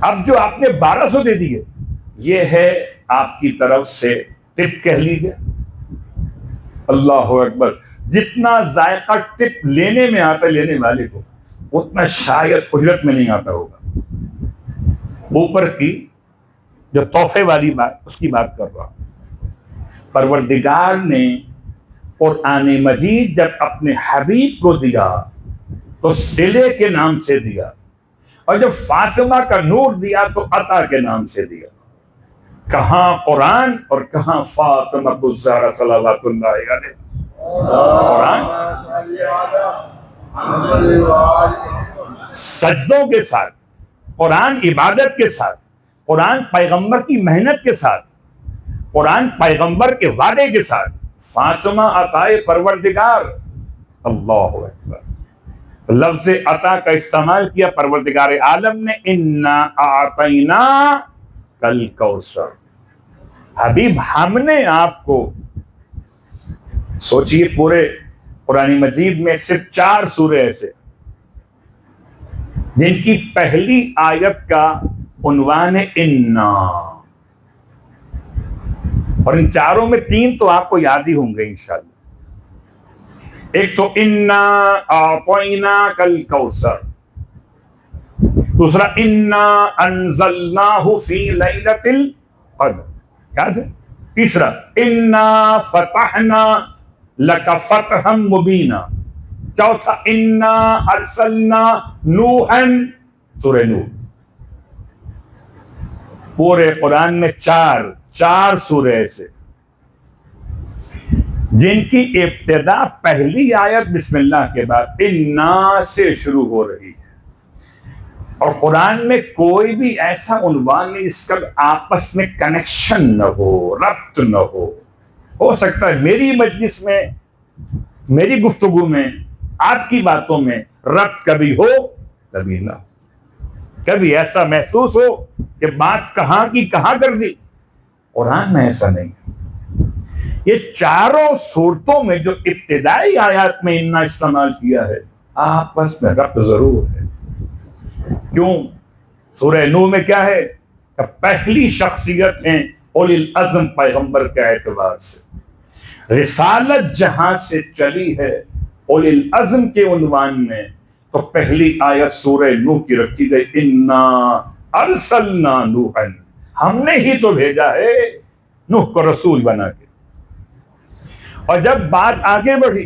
اب جو آپ نے 1200 دے دیے، یہ ہے آپ کی طرف سے ٹپ کہہ لیجیے۔ اللہ اکبر، جتنا ذائقہ ٹپ لینے میں آتا ہے لینے والے کو، اتنا شاید اجرت میں نہیں آتا ہوگا۔ اوپر کی جو تحفے والی بات، اس کی بات کر رہا ہوں۔ پروردگار نے قرآن مجید جب اپنے حبیب کو دیا تو صلے کے نام سے دیا، اور جب فاطمہ کا نور دیا تو عطا کے نام سے دیا۔ کہاں قرآن اور کہاں فاطمہ الزہرا صلوات اللہ علیہ۔ قرآن سجدوں کے ساتھ، قرآن عبادت کے ساتھ، قرآن پیغمبر کی محنت کے ساتھ، قرآن پیغمبر کے وعدے کے ساتھ فاطمہ عطائے پروردگار، اللہ اکبر، لفظ عطا کا استعمال کیا پروردگار عالم نے، انا اعطینا کل کوثر، حبیب ہم نے آپ کو، سوچئے پورے قرآن مجید میں صرف 4 سورے ایسے جن کی پہلی آیت کا عنوان ہے انا، اور ان چاروں میں 3 تو آپ کو یاد ہی ہوں گے انشاءاللہ۔ ایک تو انا اعطینا کل کوثر، دوسرا انا انزلناہ فی لیلۃ القدر، یاد ہے؟ تیسرا انا فتحنا لک فتحا مبینا، چوتھا انا ارسلنا نوحا، سورہ نوح۔ پورے قرآن میں 4 سورے ایسے جن کی ابتدا پہلی آیت بسم اللہ کے بعد انا سے شروع ہو رہی ہے، اور قرآن میں کوئی بھی ایسا عنوان نہیں جس کا آپس میں کنیکشن نہ ہو، ربط نہ ہو سکتا ہے میری مجلس میں، میری گفتگو میں، آپ کی باتوں میں ربط کبھی ہو کبھی نہ ہو، کبھی ایسا محسوس ہو کہ بات کہاں کی کہاں کر دی۔ قرآن میں ایسا نہیں ہے۔ یہ چاروں صورتوں میں جو ابتدائی آیات میں انا استعمال کیا ہے آپس میں ربط ضرور ہے۔ کیوں؟ سورہ نوح میں کیا ہے کہ پہلی شخصیت ہیں اولی العزم پیغمبر کے اعتبار سے، رسالت جہاں سے چلی ہے اولی العزم کے عنوان میں، تو پہلی آیت سورہ نوح کی رکھی گئی، انا ارسلنا نوحا، ہم نے ہی تو بھیجا ہے نوح کو رسول بنا کے۔ اور جب بات آگے بڑھی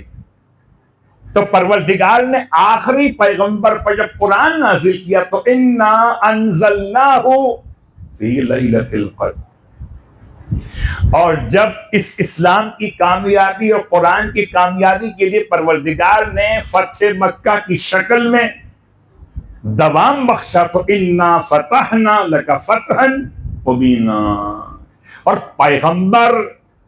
تو پروردگار نے آخری پیغمبر پر جب قرآن نازل کیا تو انا انزلناہ فی لیلۃ القدر، اور جب اس اسلام کی کامیابی اور قرآن کی کامیابی کے لیے پروردگار نے فتح مکہ کی شکل میں دوام بخشا تو انا فتحنا لک فتحا مبینا، اور پیغمبر،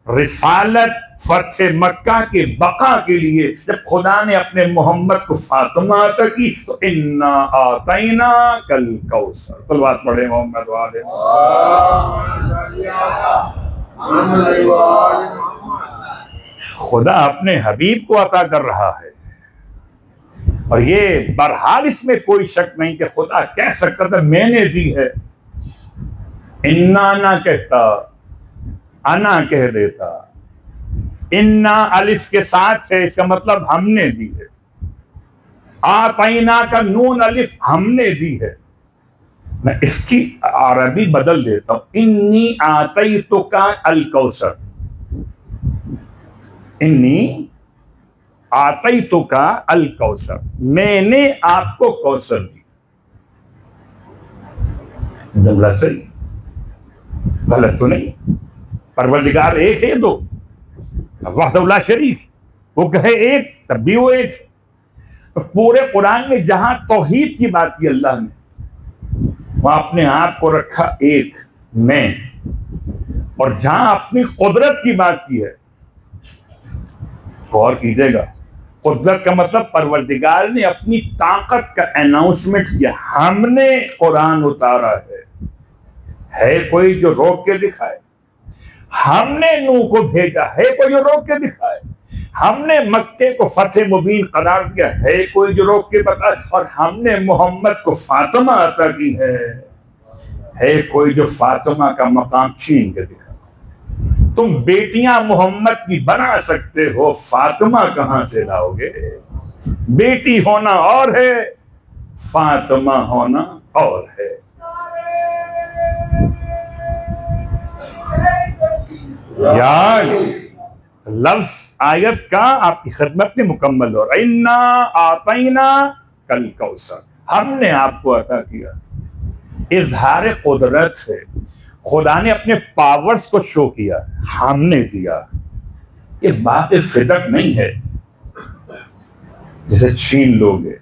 رسالت، فتح مکہ کے بقا کے لیے جب خدا نے اپنے محمد کو فاطمہ عطا کی تو انا اعطینا کل کوثر، صلوات پڑھے محمد والے۔ خدا اپنے حبیب کو عطا کر رہا ہے، اور یہ بہرحال اس میں کوئی شک نہیں کہ خدا کہہ سکتا تھا میں نے دی ہے، انا نہ کہتا، انا کہہ دیتا، انا الف کے ساتھ ہے، اس کا مطلب ہم نے دی ہے، آتینا کا نون الف ہم نے دی ہے۔ میں اس کی عربی بدل دیتا ہوں، انی آتیتک الکوثر، انی آتیتک الکوثر، میں نے آپ کو کوثر دی۔ جملہ صحیح، غلط تو نہیں۔ پروردگار ایک ہے، دو، وحدہ لا شریک، وہ کہے ایک تب بھی وہ ایک۔ تو پورے قرآن میں جہاں توحید کی بات کی اللہ نے، وہاں اپنے آپ کو رکھا ایک، میں، اور جہاں اپنی قدرت کی بات کی ہے، غور کیجئے گا، قدرت کا مطلب پروردگار نے اپنی طاقت کا اناؤنسمنٹ کیا، ہم نے قرآن اتارا ہے کوئی جو روک کے دکھائے؟ ہم نے نوح کو بھیجا، ہے کوئی جو روک کے دکھائے؟ ہم نے مکے کو فتح مبین قرار دیا، ہے کوئی جو روک کے بتائے؟ اور ہم نے محمد کو فاطمہ عطا کی ہے کوئی جو فاطمہ کا مقام چھین کے دکھائے؟ تم بیٹیاں محمد کی بنا سکتے ہو، فاطمہ کہاں سے لاؤ گے؟ بیٹی ہونا اور ہے، فاطمہ ہونا اور ہے۔ یار لفظ آیت کا آپ کی خدمت میں مکمل ہو رہا ہے، انا آتینا کل کوثر، ہم نے آپ کو عطا کیا۔ اظہار قدرت ہے، خدا نے اپنے پاورز کو شو کیا، ہم نے دیا۔ یہ بات فدق نہیں ہے جسے چھین لوگے،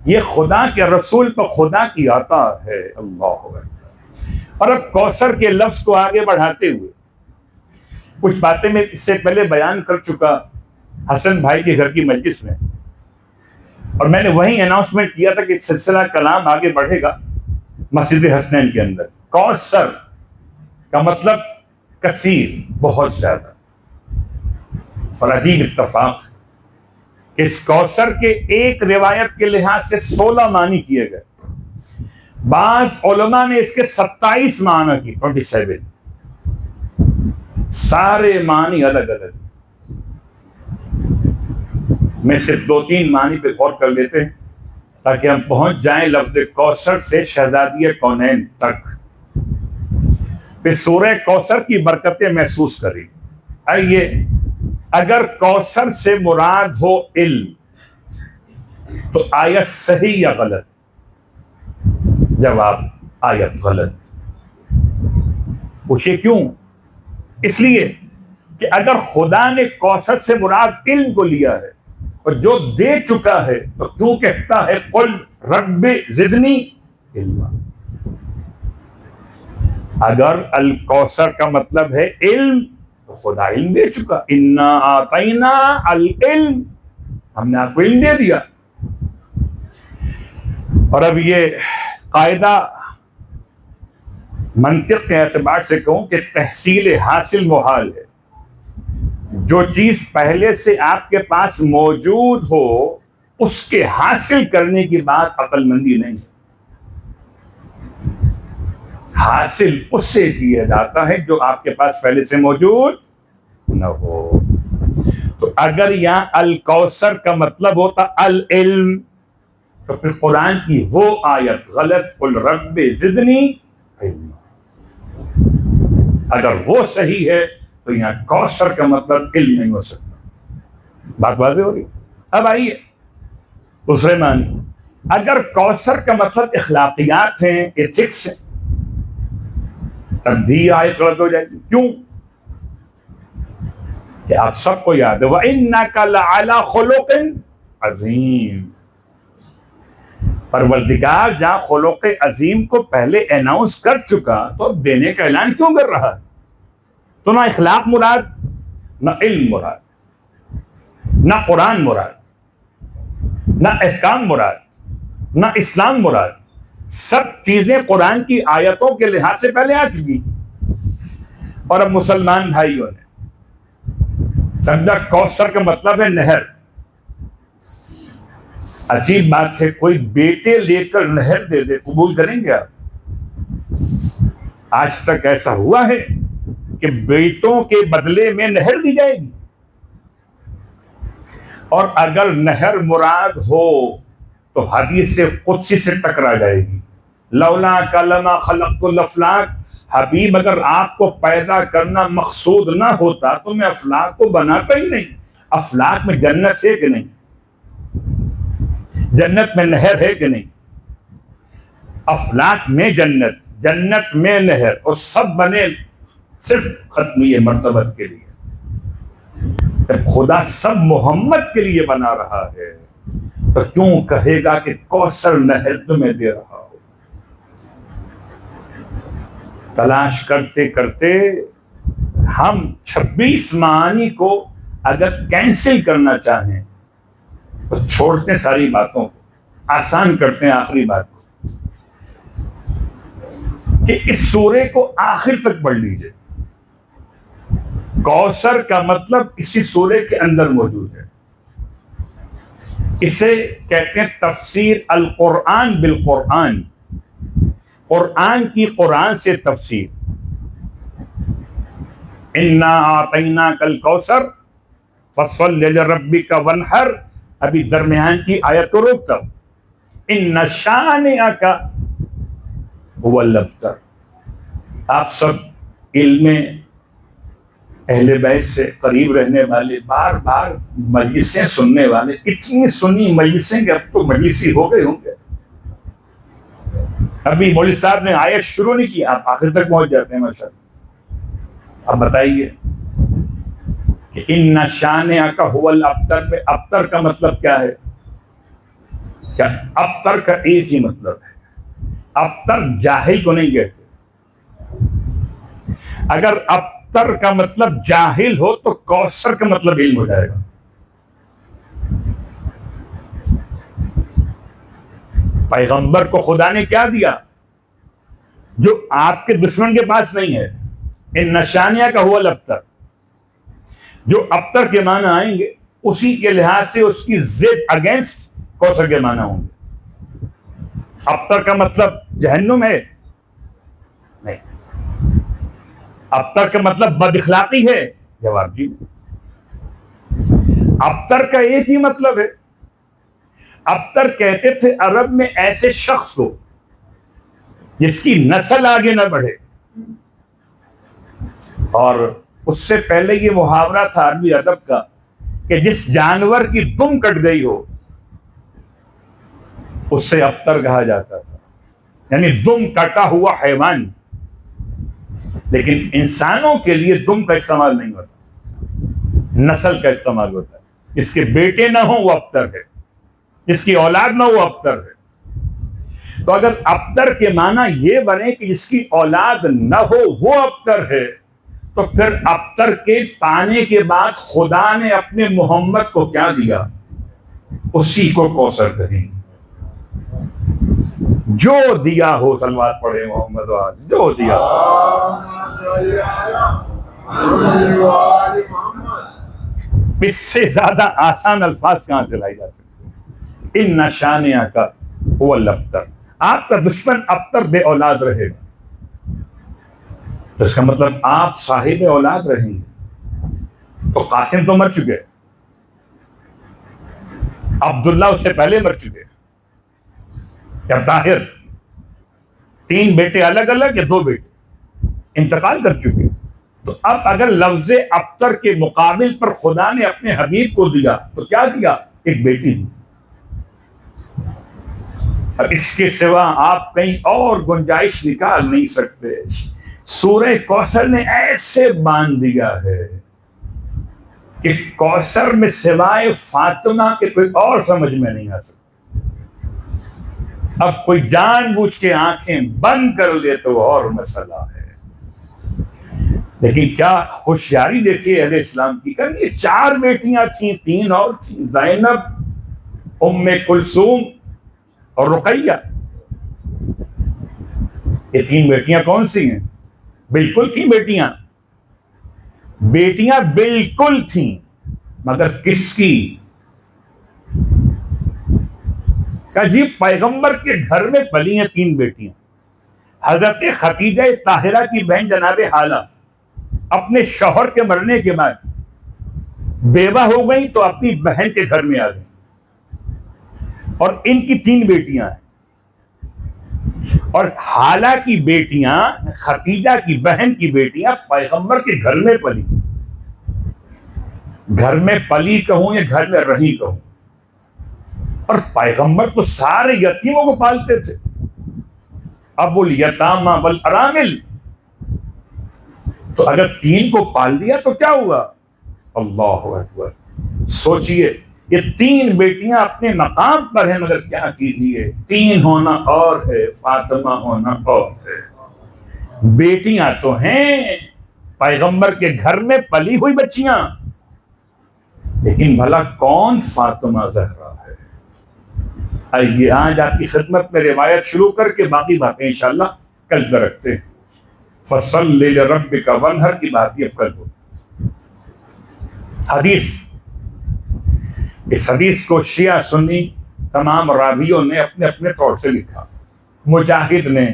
یہ خدا کے رسول پر خدا کی عطا ہے، اللہ اکبر۔ اور اب کوثر کے لفظ کو آگے بڑھاتے ہوئے کچھ باتیں میں اس سے پہلے بیان کر چکا حسن بھائی کے گھر کی مجلس میں، اور میں نے وہیں اناؤنسمنٹ کیا تھا کہ سلسلہ کلام آگے بڑھے گا مسجد حسنین کے اندر۔ کوثر کا مطلب کثیر، بہت زیادہ، اور عجیب اتفاق کہ اس کوثر کے ایک روایت کے لحاظ سے 16 معنی کیے گئے، بعض علماء نے اس کے 27 معنی کی، 27، سارے معنی الگ الگ۔ میں صرف 2-3 معنی پہ غور کر لیتے ہیں تاکہ ہم پہنچ جائیں لفظ کوثر سے شہزادی کونین تک، پھر سورہ کوثر کی برکتیں محسوس کریں۔ آئیے، اگر کوثر سے مراد ہو علم تو آیت صحیح یا غلط؟ جواب، آیت غلط۔ پوچھئے کیوں؟ اس لیے کہ اگر خدا نے کوثر سے مراد علم کو لیا ہے اور جو دے چکا ہے تو کیوں کہتا ہے قل رب زدنی علما؟ اگر الکوثر کا مطلب ہے علم تو خدا علم دے چکا، انا آتینا العلم، ہم نے آپ کو علم دے دیا۔ اور اب یہ قاعدہ منطق کے اعتبار سے کہوں کہ تحصیل حاصل محال ہے۔ جو چیز پہلے سے آپ کے پاس موجود ہو اس کے حاصل کرنے کی بات عقل مندی نہیں ہے۔ حاصل اس سے کیا جاتا ہے جو آپ کے پاس پہلے سے موجود نہ ہو۔ تو اگر یہاں الکوثر کا مطلب ہوتا العلم تو پھر قرآن کی وہ آیت غلط، قل رب زدنی علما۔ اگر وہ صحیح ہے تو یہاں کوثر کا مطلب علم نہیں ہو سکتا۔ بات واضح ہو رہی؟ اب آئیے دوسرے معنی، اگر کوثر کا مطلب اخلاقیات ہیں، ایتھکس ہیں، تب بھی آیت غلط ہو جائے گی۔ کیوں؟ کہ آپ سب کو یاد ہے وَإِنَّكَ لَعَلَىٰ خُلُقٍ عَظِيمٍ، پروردگار جہاں خلق عظیم کو پہلے اناؤنس کر چکا تو اب دینے کا اعلان کیوں کر رہا ہے؟ تو نہ اخلاق مراد، نہ علم مراد، نہ قرآن مراد، نہ احکام مراد، نہ اسلام مراد، سب چیزیں قرآن کی آیتوں کے لحاظ سے پہلے آ چکی۔ اور اب مسلمان بھائیوں نے سمجھا کوثر کا مطلب ہے نہر۔ عجیب بات ہے، کوئی بیٹے لے کر نہر دے دے، قبول کریں گے آپ؟ آج تک ایسا ہوا ہے کہ بیٹوں کے بدلے میں نہر دی جائے گی؟ اور اگر نہر مراد ہو تو حدیث قدسی سے ٹکرا جائے گی، لولا کلمہ خلقت الافلاک، حبیب اگر آپ کو پیدا کرنا مقصود نہ ہوتا تو میں افلاک کو بناتا ہی نہیں۔ افلاک میں جنت ہے کہ نہیں؟ جنت میں نہر ہے کہ نہیں؟ افلاک میں جنت، جنت میں نہر، اور سب بنے صرف ختمی مرتبت کے لیے۔ جب خدا سب محمد کے لیے بنا رہا ہے تو کیوں کہے گا کہ کوثر نہر تمہیں دے رہا ہو؟ تلاش کرتے کرتے ہم 26 معانی کو اگر کینسل کرنا چاہیں تو چھوڑتے ہیں ساری باتوں کو، آسان کرتے ہیں آخری بات کو کہ اس سورے کو آخر تک پڑھ لیجئے۔ کوثر کا مطلب اسی سورے کے اندر موجود ہے۔ اسے کہتے ہیں تفسیر القرآن بالقرآن، قرآن کی قرآن سے تفسیر۔ انا اعطیناک الکوثر فصل لربک وانحر، ابھی درمیان کی آیت کو روکتا ہوں، ان شانئک هو الابتر۔ آپ سب علم اہل بیت سے قریب رہنے والے، بار بار مجلسیں سننے والے، اتنی سنی مجلسیں کہ اب تو مجلسی ہو گئے ہوں گے۔ ابھی مولوی صاحب نے آیت شروع نہیں کی، آپ آخر تک پہنچ جاتے ہیں ماشاءاللہ۔ اب بتائیے کہ ان شانئک هو الابتر میں ابتر کا مطلب کیا ہے؟ کیا ابتر کا ایک ہی مطلب ہے، ابتر جاہل کو نہیں کہتے۔ اگر ابتر ابتر کا مطلب جاہل ہو تو کوثر کا مطلب علم ہو جائے گا. پیغمبر کو خدا نے کیا دیا جو آپ کے دشمن کے پاس نہیں ہے؟ ان نشانیہ کا ہوا الابتر. جو ابتر کے معنی آئیں گے اسی کے لحاظ سے اس کی ضد اگینسٹ کوثر کے معنی ہوں گے. ابتر کا مطلب جہنم ہے؟ نہیں. ابتر کا مطلب بد اخلاقی ہے؟ جواب جی. ابتر کا ایک ہی مطلب ہے. ابتر کہتے تھے عرب میں ایسے شخص کو جس کی نسل آگے نہ بڑھے. اور اس سے پہلے یہ محاورہ تھا عربی ادب کا کہ جس جانور کی دم کٹ گئی ہو اس سے ابتر کہا جاتا تھا. یعنی دم کٹا ہوا حیوان. لیکن انسانوں کے لیے دم کا استعمال نہیں ہوتا, نسل کا استعمال ہوتا ہے. جس کے بیٹے نہ ہوں وہ ابتر ہے, جس کی اولاد نہ وہ ابتر ہے. تو اگر ابتر کے معنی یہ بنے کہ جس کی اولاد نہ ہو وہ ابتر ہے, تو پھر ابتر کے پانے کے بعد خدا نے اپنے محمد کو کیا دیا؟ اسی کو کوثر کہیں. جو دیا ہو, صلوات پڑھے محمد آج, جو دیا. اس سے زیادہ آسان الفاظ کہاں سے لائی جا سکتے؟ ان نشانیہ کا هو الابتر. آپ کا دشمن ابتر بے اولاد رہے گا تو اس کا مطلب آپ صاحب اولاد رہیں گے. تو قاسم تو مر چکے, عبداللہ اس سے پہلے مر چکے, یا طاہر, 3 بیٹے الگ الگ یا 2 بیٹے انتقال کر چکے. تو اب اگر لفظ ابتر کے مقابل پر خدا نے اپنے حبیب کو دیا تو کیا دیا؟ ایک بیٹی دی. اور اس کے سوا آپ کہیں اور گنجائش نکال نہیں سکتے. سورہ کوثر نے ایسے باندھ دیا ہے کہ کوثر میں سوائے فاطمہ کے کوئی اور سمجھ میں نہیں آ سکتا. اب کوئی جان بوجھ کے آنکھیں بند کر لے تو اور مسئلہ ہے. لیکن کیا ہوشیاری دیکھیے اہل اسلام کی. یہ 4 بیٹیاں تھیں, 3 اور تھیں, زینب, ام کلثوم اور رقیہ. یہ 3 بیٹیاں کون سی ہیں؟ بالکل تھیں بیٹیاں, بیٹیاں بالکل تھیں, مگر کس کی؟ کہ جی پیغمبر کے گھر میں پلی ہیں 3 بیٹیاں. حضرت خدیجہ طاہرہ کی بہن جناب حالہ اپنے شوہر کے مرنے کے بعد بیوہ ہو گئی تو اپنی بہن کے گھر میں آ گئی, اور ان کی 3 بیٹیاں ہیں. اور حالہ کی بیٹیاں, خدیجہ کی بہن کی بیٹیاں پیغمبر کے گھر میں پلی. گھر میں پلی کہوں یا گھر میں رہی کہوں. اور پیغمبر تو سارے یتیموں کو پالتے تھے, ابو الیتامى والارامل. تو اگر 3 کو پال دیا تو کیا ہوا؟ اللہ اکبر. سوچئے یہ 3 بیٹیاں اپنے مقام پر ہیں, مگر کیا کیجیے 3 ہونا اور ہے, فاطمہ ہونا اور ہے. بیٹیاں تو ہیں پیغمبر کے گھر میں پلی ہوئی بچیاں, لیکن بھلا کون فاطمہ زہرا ہے؟ آئیے آج آپ کی خدمت میں روایت شروع کر کے باقی باتیں انشاءاللہ کل پہ رکھتے ہیں. فصل لربک وانحر کی بات اب کل ہو. حدیث, اس حدیث کو شیعہ سنی تمام راویوں نے اپنے اپنے طور سے لکھا. مجاہد نے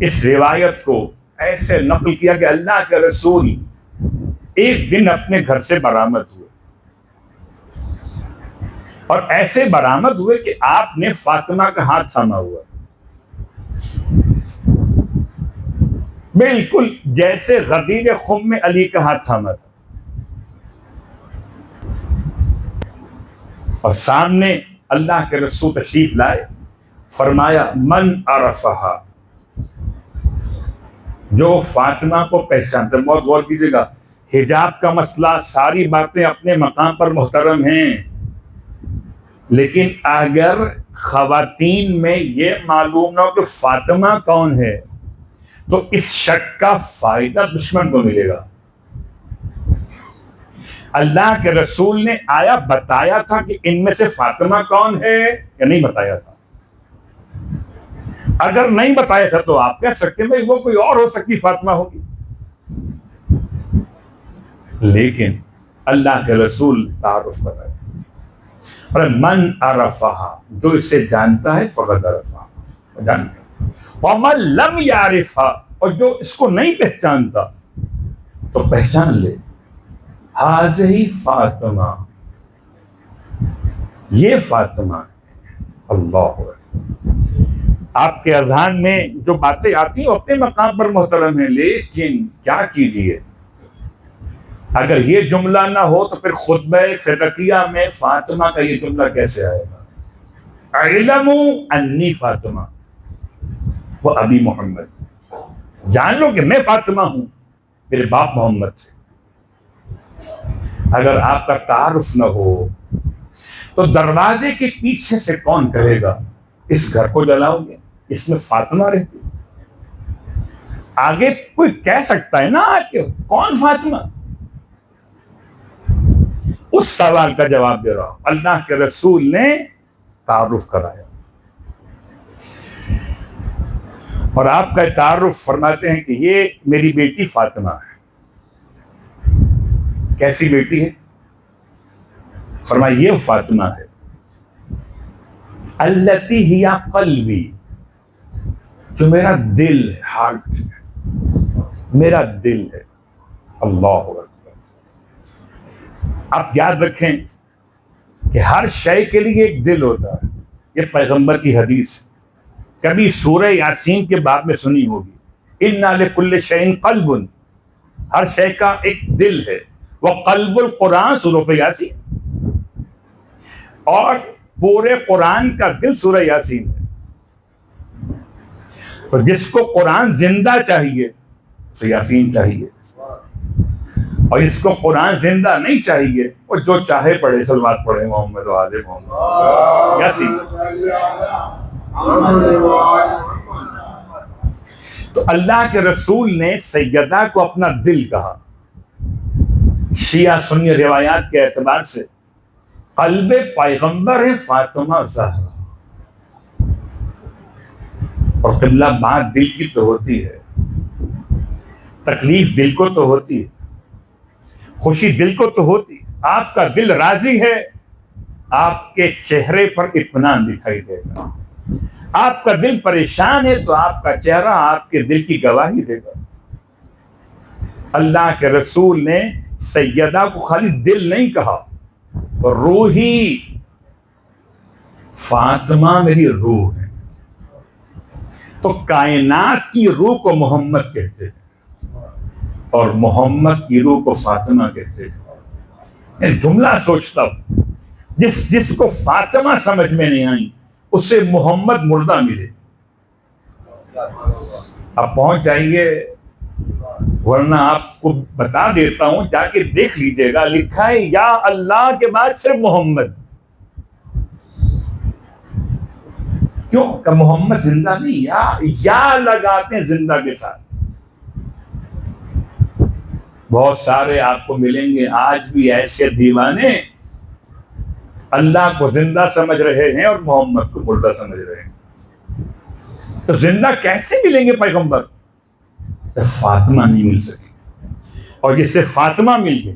اس روایت کو ایسے نقل کیا کہ اللہ کے رسول ایک دن اپنے گھر سے برآمد ہوئے, اور ایسے برآمد ہوئے کہ آپ نے فاطمہ کا ہاتھ تھاما ہوا, بالکل جیسے غدیر خم میں علی کا ہاتھ تھاما تھا. اور سامنے اللہ کے رسول تشریف لائے, فرمایا من عرفہا, جو فاطمہ کو پہچانتے. بہت غور کیجیے گا, حجاب کا مسئلہ, ساری باتیں اپنے مقام پر محترم ہیں, لیکن اگر خواتین میں یہ معلوم نہ ہو کہ فاطمہ کون ہے تو اس شک کا فائدہ دشمن کو ملے گا. اللہ کے رسول نے آیا بتایا تھا کہ ان میں سے فاطمہ کون ہے یا نہیں بتایا تھا؟ اگر نہیں بتایا تھا تو آپ کہہ سکتے ہیں وہ کوئی اور ہو سکتی فاطمہ ہوگی، لیکن اللہ کے رسول تعارف بتایا اور من عرفہا، جو اسے جانتا ہے فقد عرفہا، جانتا ہے، ومن لم یعرفہا، اور جو اس کو نہیں پہچانتا تو پہچان لے، ہذہ فاطمہ، یہ فاطمہ ہے۔ اللہ آپ کے اذہان میں جو باتیں آتی ہیں اپنے مقام پر محترم ہیں، لیکن کیا کیجیے اگر یہ جملہ نہ ہو تو پھر خطبہ فدقیہ میں فاطمہ کا یہ جملہ کیسے آئے گا؟ اعلموا انی فاطمہ و ابی محمد، جان لو کہ میں فاطمہ ہوں، میرے باپ محمد تھے۔ اگر آپ کا تعارف نہ ہو تو دروازے کے پیچھے سے کون کہے گا اس گھر کو جلاؤ گے، اس میں فاطمہ رہتی؟ آگے کوئی کہہ سکتا ہے نا کہ کون فاطمہ؟ اس سوال کا جواب دے رہا ہوں، اللہ کے رسول نے تعارف کرایا اور آپ کا تعارف فرماتے ہیں کہ یہ میری بیٹی فاطمہ ہے۔ کیسی بیٹی ہے؟ فرمایا یہ فاطمہ ہے، التی ہی قلبی، جو میرا دل ہے، ہارٹ ہے، میرا دل ہے۔ اللہ اکبر۔ آپ یاد رکھیں کہ ہر شے کے لیے ایک دل ہوتا ہے، یہ پیغمبر کی حدیث ہے، کبھی سورہ یاسین کے باب میں سنی ہوگی، اِنَّ لِكُلِّ شَيْءٍ قَلْبٌ، ہر شے کا ایک دل ہے، وَقَلْبُ الْقُرْآنِ سورہ یاسین، اور پورے قرآن کا دل سورہ یاسین ہے۔ تو جس کو قرآن زندہ چاہیے تو یاسین چاہیے، اور اس کو قرآن زندہ نہیں چاہیے اور جو چاہے پڑھے، صلوات پڑھے محمد و آل محمد، یاسین۔ تو اللہ کے رسول نے سیدہ کو اپنا دل کہا۔ شیعہ سنی روایات کے اعتبار سے قلب پیغمبر ہے فاطمہ زہرا، اور قبلہ بات دل کی تو ہوتی ہے، تکلیف دل کو تو ہوتی ہے، خوشی دل کو تو ہوتی ہے۔ آپ کا دل راضی ہے، آپ کے چہرے پر اطمینان دکھائی دے گا۔ آپ کا دل پریشان ہے تو آپ کا چہرہ آپ کے دل کی گواہی دے گا۔ اللہ کے رسول نے سیدہ کو خالی دل نہیں کہا، روحی، فاطمہ میری روح ہے۔ تو کائنات کی روح کو محمد کہتے ہیں اور محمد کی روح کو فاطمہ کہتے ہیں۔ میں جملہ سوچتا ہوں، جس کو فاطمہ سمجھ میں نہیں آئی اسے محمد مردہ ملے۔ اب پہنچ جائیے، ورنہ آپ کو بتا دیتا ہوں، جا کے دیکھ لیجئے گا، لکھا ہے یا اللہ کے بعد صرف محمد۔ کیوں کہ محمد زندہ نہیں، یا لگاتے ہیں زندہ کے ساتھ۔ بہت سارے آپ کو ملیں گے آج بھی ایسے دیوانے، اللہ کو زندہ سمجھ رہے ہیں اور محمد کو مردہ سمجھ رہے ہیں۔ تو زندہ کیسے ملیں گے پیغمبر؟ فاطمہ نہیں مل سکی، اور جس سے فاطمہ مل گئی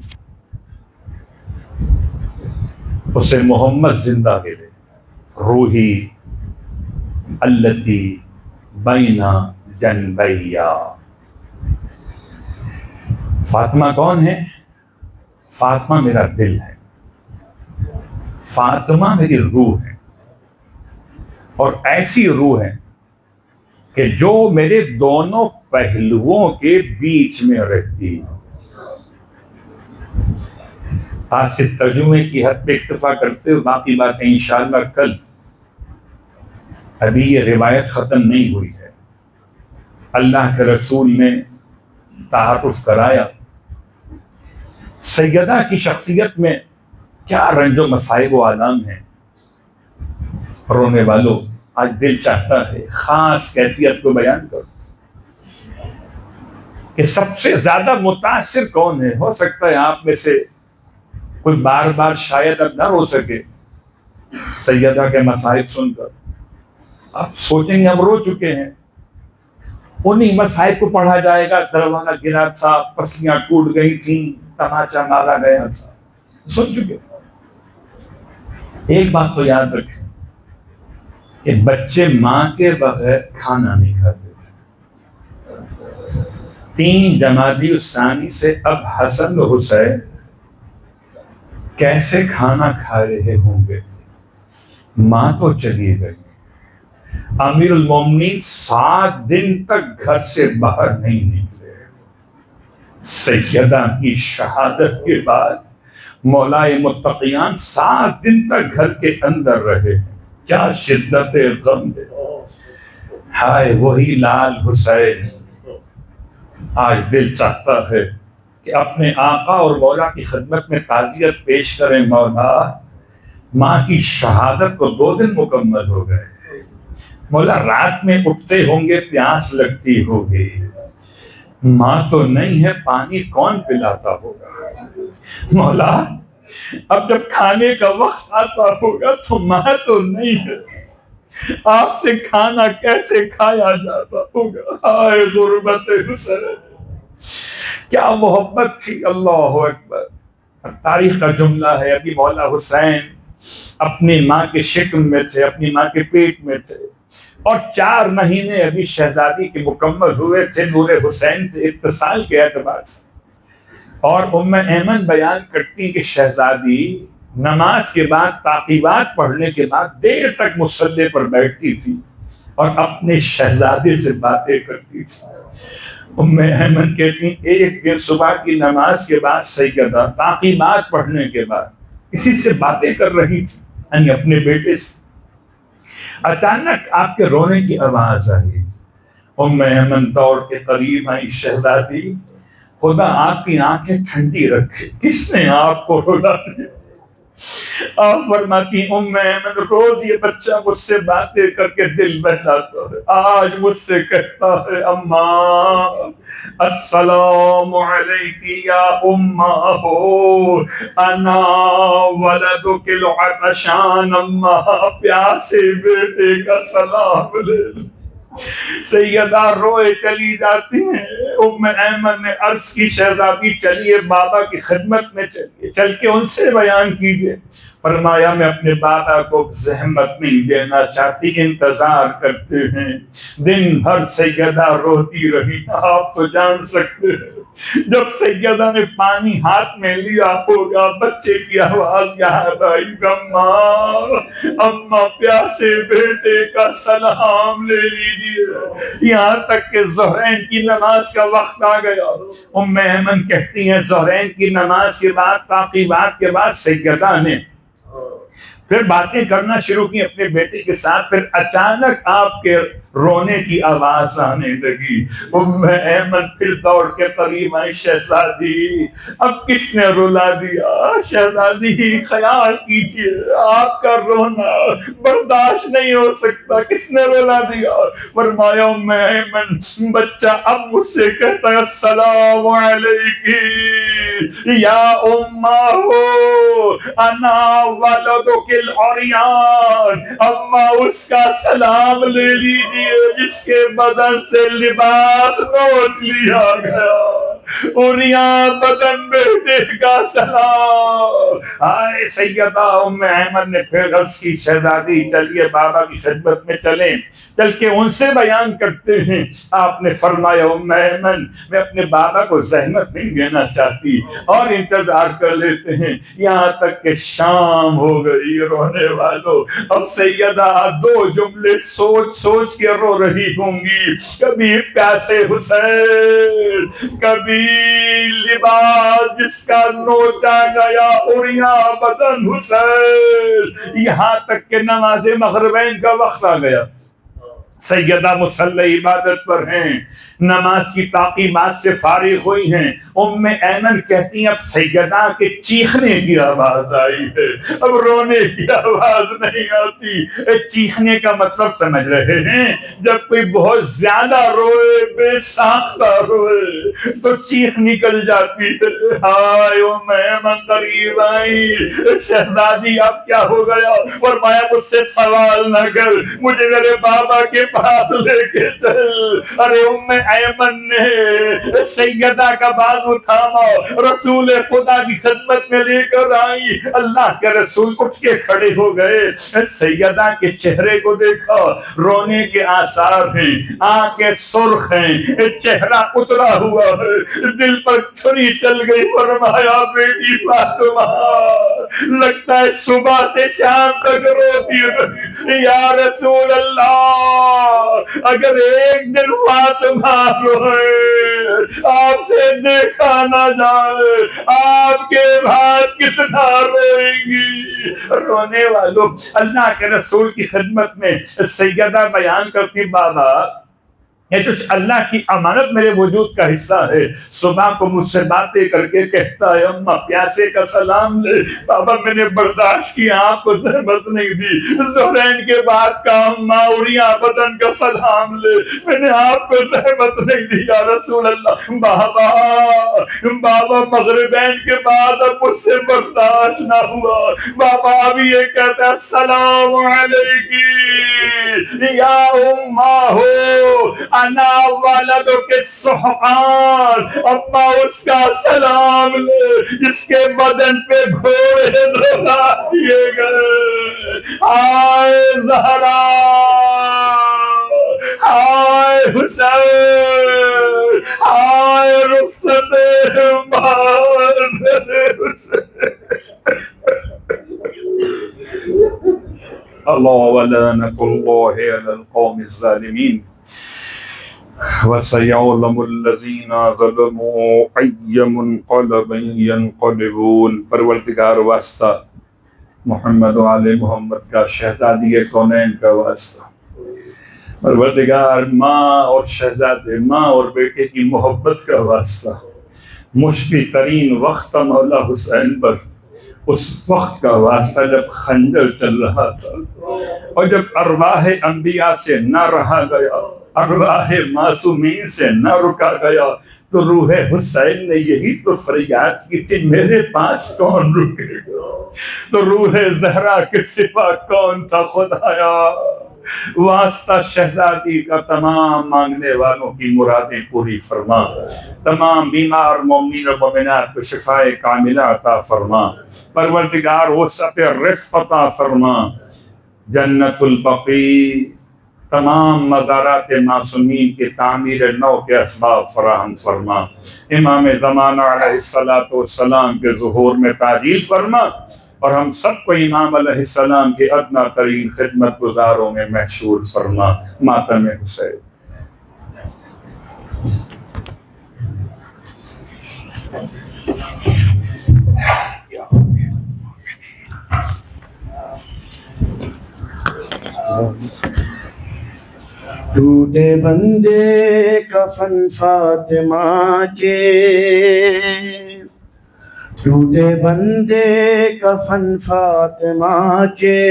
اسے محمد زندہ ملے، روحی التی بین جنبیا۔ فاطمہ کون ہے؟ فاطمہ میرا دل ہے، فاطمہ میری روح ہے، اور ایسی روح ہے کہ جو میرے دونوں پہلوؤں کے بیچ میں رہتی ہے۔ آج سے ترجمے کی حد پہ اکتفا کرتے ہوئے باقی باتیں انشاءاللہ کل، ابھی یہ روایت ختم نہیں ہوئی ہے۔ اللہ کے رسول نے تعارف کرایا، سیدہ کی شخصیت میں کیا رنج و مصائب و آلام ہیں۔ رونے والوں، آج دل چاہتا ہے خاص کیفیت کو بیان کرو کہ سب سے زیادہ متاثر کون ہے۔ ہو سکتا ہے آپ میں سے کوئی بار بار شاید اب نہ رو سکے سیدہ کے مصائب سن کر، اب سوچیں گے ہم رو چکے ہیں، انہیں مصائب کو پڑھا جائے گا، دروازہ گرا تھا، پسلیاں ٹوٹ گئی تھیں، تماچا مارا گیا تھا، سن چکے۔ ایک بات تو یاد رکھیں کہ بچے ماں کے بغیر کھانا نہیں کھاتے۔ 3 جمادی الثانی سے اب حسن و حسین کیسے کھانا کھا رہے ہوں گے؟ ماں تو چلی گئی، امیر المومنین 7 دن تک گھر سے باہر نہیں نکلے۔ سیدہ کی شہادت کے بعد مولائے متقیان 7 دن تک گھر کے اندر رہے۔ کیا شدت غم ہے، ہائے وہی لال حسین۔ آج دل چاہتا ہے کہ اپنے آقا اور مولا کی خدمت میں تعزیت پیش کریں، مولا ماں کی شہادت کو 2 دن مکمل ہو گئے، مولا رات میں اٹھتے ہوں گے پیاس لگتی ہوگی، ماں تو نہیں ہے، پانی کون پلاتا ہوگا، مولا اب جب کھانے کا وقت آتا ہوگا تو ماں تو نہیں ہے، آپ سے کھانا کیسے کھایا جاتا ہوگا۔ ہائے غربت حسین، کیا محبت تھی، اللہ اکبر۔ تاریخ کا جملہ ہے، ابھی مولا حسین اپنی ماں کے شکم میں تھے، اپنی ماں کے پیٹ میں تھے، اور 4 مہینے ابھی شہزادی کے مکمل ہوئے تھے نور حسین سے اتصال کے اعتبار سے۔ اور ام ایمن بیان کرتی کہ شہزادی نماز کے بعد تعقیبات پڑھنے کے بعد دیر تک مصلی پر بیٹھتی تھی اور اپنے شہزادے سے باتیں کرتی تھی۔ ام ایمن کہتی ایک دن صبح کی نماز کے بعد سیدہ تعقیبات پڑھنے کے بعد کسی سے باتیں کر رہی تھی، یعنی اپنے بیٹے سے، اچانک آپ کے رونے کی آواز آئی۔ ام ایمن دوڑ کے قریب آئی، شہزادی خدا آپ کی آنکھیں ٹھنڈی رکھے، کس نے آپ کو رلا دیا؟ آپ فرماتی ام ایمن روز یہ بچہ مجھ سے باتیں کر کے دل بہلاتا ہے، آج مجھ سے کہتا ہے اماں السلام علیکی یا اماں ہو انا ولدک العطشان، اماں پیاسے بیٹے کا سلام لے۔ سیدہ روئے چلی جاتی ہیں۔ ام ایمن نے عرض کی شہزادی چلیے بابا کی خدمت میں چلیے، چل کے ان سے بیان کیجئے۔ فرمایا میں اپنے بابا کو زحمت نہیں دینا چاہتی، انتظار کرتے ہیں۔ دن بھر سیدہ روتی رہی، آپ تو جان سکتے ہیں جب سیدہ نے پانی ہاتھ میں لیا ہوگا بچے کی آواز یاد آئی، اماں اماں پیاسے بیٹے کا سلام لے لیجیے۔ یہاں تک کہ ظہرین کی نماز کا وقت آ گیا۔ ام ایمن کہتی ہیں ظہرین کی نماز کے بعد تعقیبات کے بعد سیدہ نے پھر باتیں کرنا شروع کی اپنے بیٹے کے ساتھ، پھر اچانک آپ کے رونے کی آواز آنے لگی۔ ام ایمن پھر دوڑ کے قریب آئی، شہزادی اب کس نے رلا دیا؟ شہزادی خیال کیجئے، آپ کا رونا برداشت نہیں ہو سکتا، کس نے رلا دیا؟ فرمایا ام ایمن بچہ اب مجھ سے کہتا ہے السلام علیکی یا اماں ہو انا ولدک العریان، اماں اس کا سلام لے لیجیے جس کے بدن سے لباس نوچ لیا گیا، عریان بدن بیٹے کا سلام۔ آئے سیدہ ام ایمن نے پھر عرض کی شہزادی چلیے بابا کی خدمت میں چلیں، چل کے ان سے بیان کرتے ہیں۔ آپ نے فرمایا ام ایمن میں اپنے بابا کو زحمت نہیں دینا چاہتی اور انتظار کر لیتے ہیں، یہاں تک کہ شام ہو گئی۔ رونے والوں اب سیدہ 2 جملے سوچ سوچ کے رو رہی ہوں گی، کبھی پیاسے حسین، کبھی لباس جس کا نوچا گیا عریاں بدن حسین، یہاں تک کہ نماز مغربین کا وقت آ گیا۔ سیدہ مسلح عبادت پر ہیں، نماز کی تعقیبات سے فارغ ہوئی ہیں۔ ام ایمن کہتی ہیں اب سیدہ کے چیخنے کی آواز آئی ہے، اب رونے کی آواز نہیں آتی۔ چیخنے کا مطلب سمجھ رہے ہیں؟ جب کوئی بہت زیادہ روئے، بے ساختہ روئے تو چیخ نکل جاتی ہے۔ ہائے ام ایمن قریب آئی، شہزادی اب کیا ہو گیا؟ فرمایا مجھ سے سوال نہ کر، مجھے میرے بابا کے پاس لے کے چل۔ ارے ام ایمن نے سیدہ کا بازو تھاما، رسول خدا کی خدمت میں لے کر آئی۔ اللہ کے رسول اٹھ کے کھڑے ہو گئے، سیدہ کے چہرے کو دیکھا، رونے کے آثار ہیں، آنکھیں سرخ ہیں، چہرہ اترا ہوا ہے، دل پر چھری چل گئی۔ فرمایا بیٹی فاطمہ لگتا ہے صبح سے شام تک روتی رہی۔ یا رسول اللہ اگر ایک دن فاطمہ روئے، آپ سے دیکھا نہ جائے، آپ کے بعد کتنا روئیں گی؟ رونے والوں، اللہ کے رسول کی خدمت میں سیدہ بیان کرتی بابا یہ تو اللہ کی امانت میرے وجود کا حصہ ہے۔ صبح کو مجھ سے باتیں کر کے کہتا ہے اماں پیاسے کا سلام لے۔ بابا میں نے برداشت کی، آپ کو زحمت نہیں دی۔ ظہرین کے بعد کا اماں اڑیاں بدن کا سلام لے، میں نے آپ کو زحمت نہیں دی یا رسول اللہ۔ بابا مغربین کے بعد اب مجھ سے برداشت نہ ہوا۔ بابا ابھی یہ کہتا ہے السلام علیکی یا اماں ہو انا والدوں کے سحقان، اما اس کا سلام لے جس کے بدن پہ گھوڑے دوڑا دیے گئے۔ آئے زہرا، آئے حسین، آئے رخصت اللہ ولعنۃ اللہ علی القوم الظالمین وَسَيَعْلَمُ الَّذِينَ ظَلَمُوا أَيَّ مُنْقَلَبٍ يَنْقَلِبُونَ۔ پروردگار واسطہ محمد و آل محمد کا، شہزادی کونین کا واسطہ، پروردگار ماں اور شہزادے، ماں اور بیٹے کی محبت کا واسطہ، مشکل ترین وقت مولا حسین پر، اس وقت کا واسطہ جب خنجر چل رہا تھا اور جب ارواح انبیاء سے نہ رہا گیا، ارواح معصومین سے نہ رکا گیا، تو روح حسین نے یہی تو فریاد کی تھی میرے پاس کون رکے گا؟ تو روح زہرا کے سوا کون تھا خدایا؟ واسطہ شہزادی کا تمام مانگنے والوں کی مرادیں پوری فرما، تمام بیمار مومنین و مومنات کو شفائے کاملہ عطا فرما، پروردگار وسعت رزق عطا فرما، جنت البقیع تمام مزارات معصومین کی تعمیر نو کے اسباب فراہم فرما، امام زمانہ علیہ السلام کے ظہور میں تعجیل فرما، اور ہم سب کو امام علیہ السلام کے ادنا ترین خدمت گزاروں میں محشور فرما۔ ماتم حسین۔ ٹوٹے بندے کفن فاطمہ کے، ٹوٹے بندے کفن فاطمہ کے،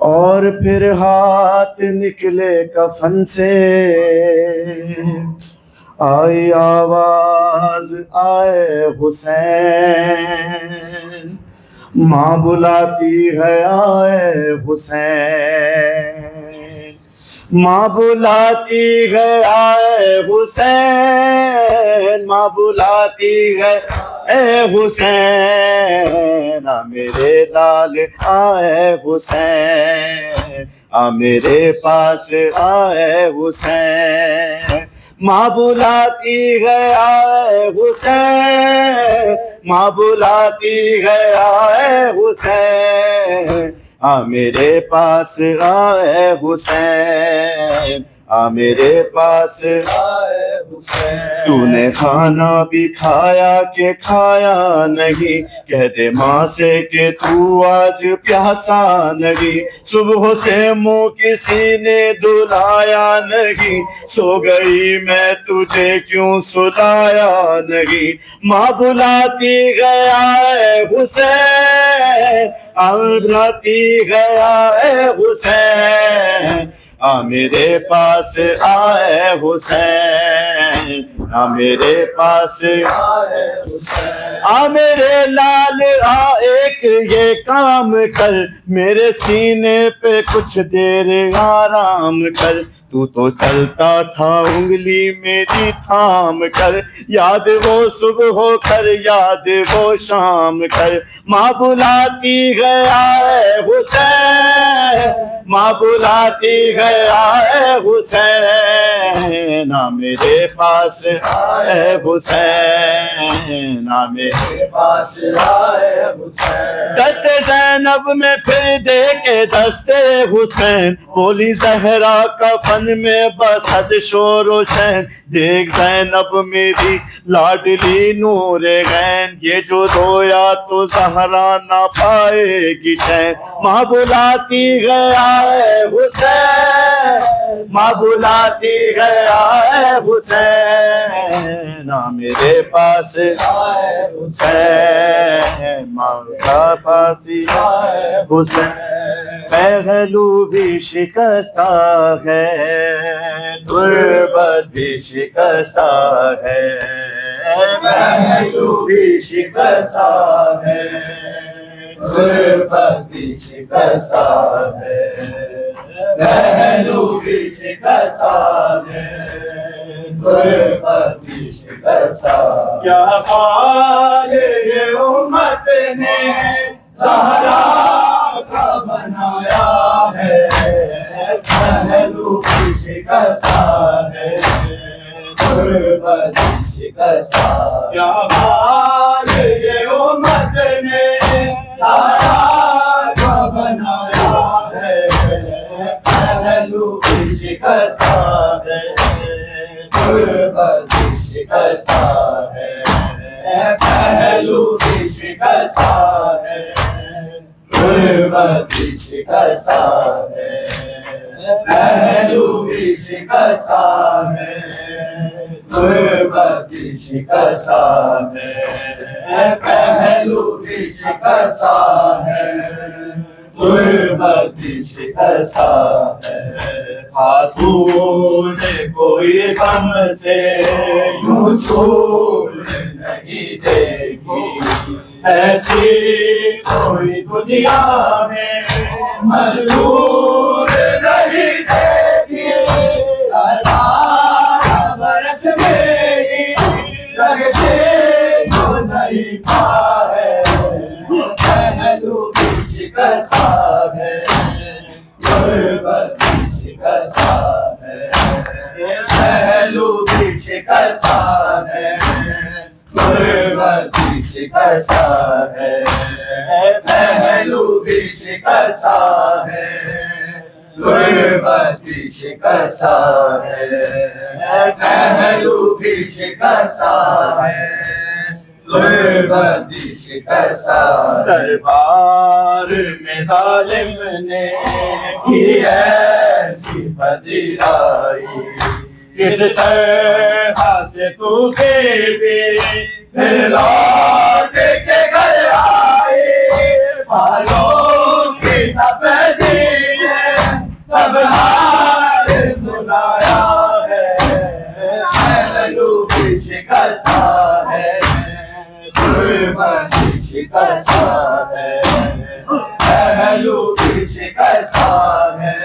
اور پھر ہاتھ نکلے کفن سے، آئی آواز آئے حسین، ماں بلاتی ہے آئے حسین، ماں بلاتی ہے آئے حسین، ماں بلاتی ہے اے حسین، آ میرے لال آئے حسین، آ میرے پاس آئے حسین، ماں بلاتی ہے آئے حسین، ماں بلاتی ہے آئے حسین، آ میرے پاس آئے حسین، آ میرے پاس آئے حسین۔ تو نے کھانا بھی کھایا کہ کھایا نہیں، کہہ دے ماں سے کہ تو آج پیاسا نہیں، صبح سے منہ کسی نے دھلایا نہیں، سو گئی میں تجھے کیوں سلایا نہیں، ماں بلاتی گیا اے حسین، بلاتی گیا اے حسین، آ میرے پاس آئے حسین، آ میرے پاس آئے حسین، آ میرے لال آ ایک یہ کام کر، میرے سینے پہ کچھ دیر آرام کر، تو چلتا تھا انگلی میری تھام کر، یاد وہ صبح ہو کر یاد وہ شام کر، ماں بلاتی گیا اے حسین، ماں بلاتی گیا اے حسین، آ میرے پاس آئے حسین، آ میرے پاس آئے حسین، دست زینب میں پھر دے کے دست حسین، بولی زہرا کفن میں بس حد شور و شین، دیکھ زینب میری لاڈلی نور عین، یہ جو رویا تو زہرا نہ پائے گی چین، ماں بلاتی گیا اے حسین، ماں بلاتی گیا اے حسین، آ میرے پاس آئے حسین، ماں کا پاس آئے حسین، پہلو بھی شکستہ ہے، تربت بھی شکستہ ہے، پہلو بھی شکستہ ہے، تربت بھی شکستہ ہے، پہلو بھی شکستہ ہے، تربت بھی شکستہ، کیا حال یہ امت نے زہرا کا بنایا ہے، پہلو بھی شکستہ ہے، تربت بھی شکستہ، کیا حال یہ امت نے زہرا کا بنایا ہے، پہلو بھی شکستہ ہے، تربت بھی شکستہ ہے، پہلو بھی شکستہ ہے، تربت بھی شکستہ ہے، پہلو بھی شکستہ ہے، تربت بھی شکستہ ہے، پہلو بھی شکستہ ہے، تربت بھی شکستہ ہے، خاتون کوئی غم سے یوں چھوڑ نہیں دیکھی، ایسی کوئی دنیا میں مظلوم نہیں دیکھی، 18 برس میں ہی لگتے جو نہیں پائے، پہلو بھی شکستہ ہے، تربت بھی شکستہ ہے، پہلو بھی شکستہ ہے، تربت بھی شکستہ ہے، پہلو بھی شکستہ ہے، تربت بھی شکستہ ہے، پہلو بھی شکستہ ہے، تربت بھی شکستہ، دربار میں ظالم نے کی ایسی پذیرائی، کس طرح سے تو بے پھر لوٹ کے گھر آئی، بالوں کی سفیدی نے سب حال سنایا ہے، پہلو بھی شکستہ ہے، تربت بھی شکستہ ہے، پہلو بھی شکستہ ہے،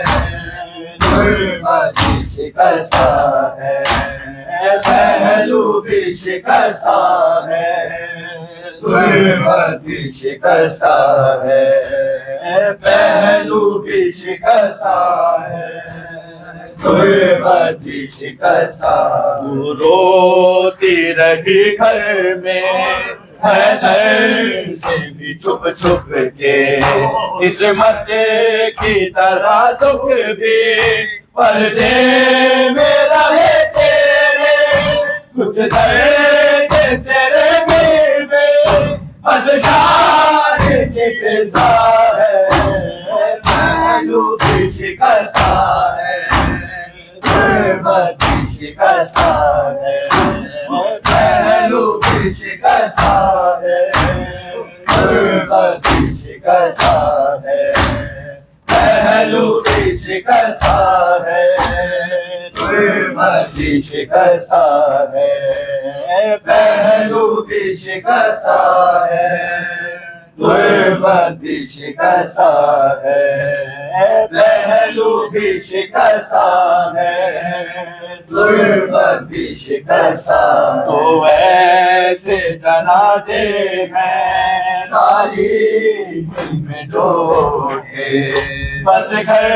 تربت بھی شکستہ ہے، پہلو بھی شکستہ ہے، تربت بھی شکستہ ہے، پہلو بھی شکستہ ہے، تربت بھی شکستہ، تو روتی رہی گھر میں حیدر سے بھی چھپ چھپ کے، عصمت کی طرح دکھ بھی پردے میں رہے تیرے، کچھ درد تیرے دل میں بس جان کی فضا ہے پہلو بھی شکستہ ہے غربت بھی شکستہ ہے پہلو بھی شکستہ ہے غربت بھی شکستہ ہے پہلو بھی شکستہ ہے غربت بھی شکستہ ہے پہلو بھی شکستہ ہے غربت بھی شکستہ ہے پہلو بھی شکستہ ہے غربت بھی شکستہ تو ایسے جنازے میں تاریخ دل میں جوڑے بس گھر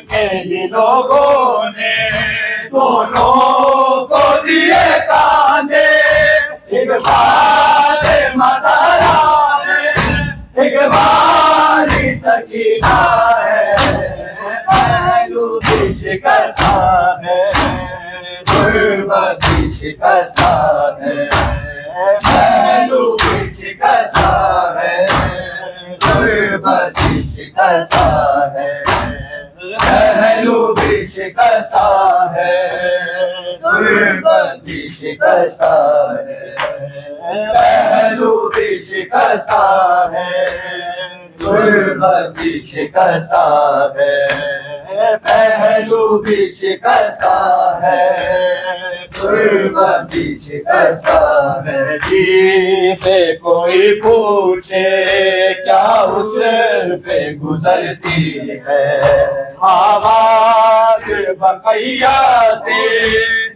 کے ہی لوگوں نے دونوں کو دیے کاندھے ایک بار مدارا ایک باری سکینہ ہے پہلو بھی شکستہ ہے غربت بھی شکستہ ہے پہلو بھی شکستہ ہے غربت بھی شکستہ ہے پہلو بھی شکستہ ہے غربت بھی شکستہ ہے پہلو بھی شکستہ ہے غربت بھی شکستہ ہے پہلو بھی شکستہ ہے غربت بھی شکستہ ہے جی سے کوئی پوچھے کیا اس پہ گزرتی ہے آواز بقیہ سے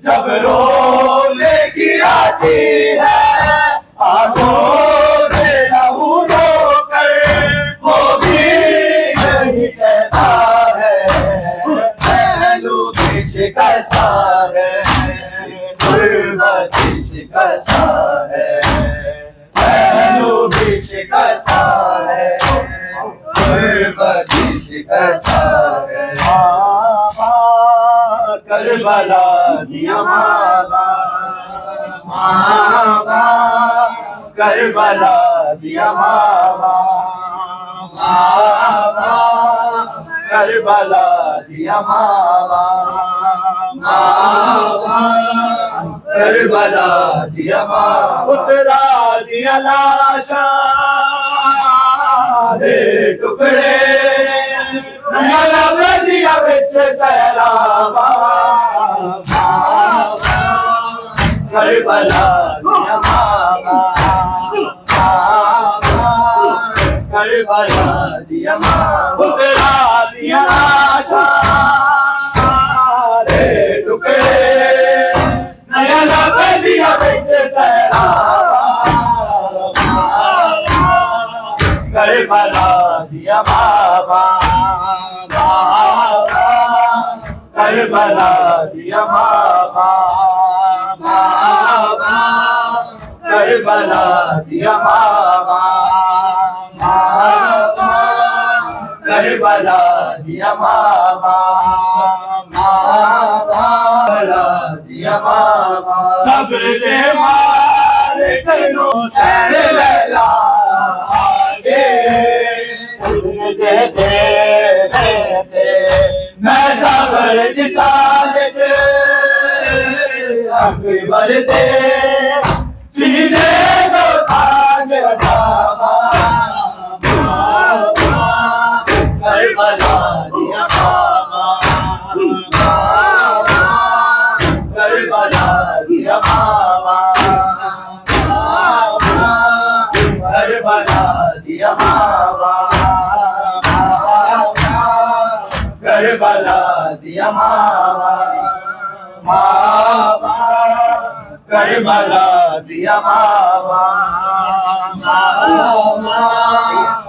جب رولے کی آتی ہے آنکھوں سے لہو رو کر وہ بھی نہیں کہتا ہے پہلو بھی شکستہ ہے غربت بھی شکستہ ہے پہلو بھی شکستہ ہے غربت بھی شکستہ ہے کربلا دیا ماں کربلا دیا ماں کربلا دیا ماں کربلا دیا ماں اترا دیا لاشا دے ٹکڑے نیا دیا بچ سیلاب کربلا دیا ماں کربلا دیا ماں اترا دیا لاشا دے ٹکڑے نیا لب دیا بچ سیلاب کربلا دیا بابا کربلا دیا بابا کربلا دیا بابا کربلا دیا بابا کربلا دیا بابا صبر دے مالک نو سین لیلا دیتے میں صبر دی سادت اکبر دے سینے کو تھانگ رکھا کربلا دیا بابا کربلا دیا بابا کربلا دیا بابا کربلا دیا بابا کربلا دیا بابا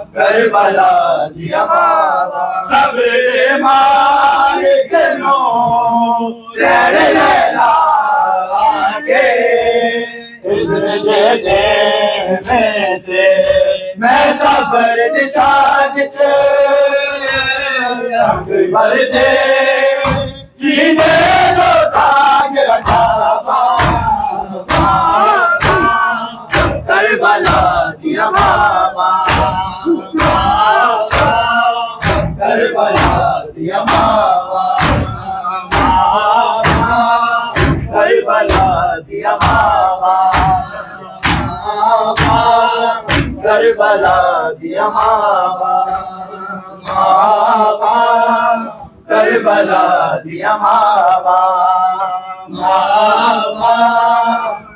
کربلا دیا بابا صبر مالک نو سیر لیلا کے اذن دے میں صبر دی سادت اکبر دے سینے کو تاگ رکھا کربلا دیا ماما کربلا دیا ماما کربلا دیا ماما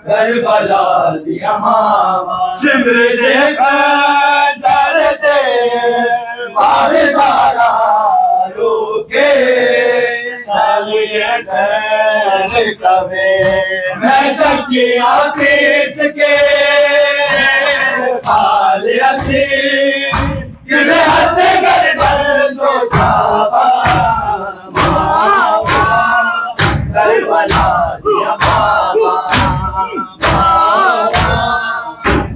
کربلا دیا ماما شمر دیکھا ڈرتے مارے سارا روکے میں چکیا کس کے پالیا سی کہ ہاتھ گردن تو جاوا کربلا دیا ماما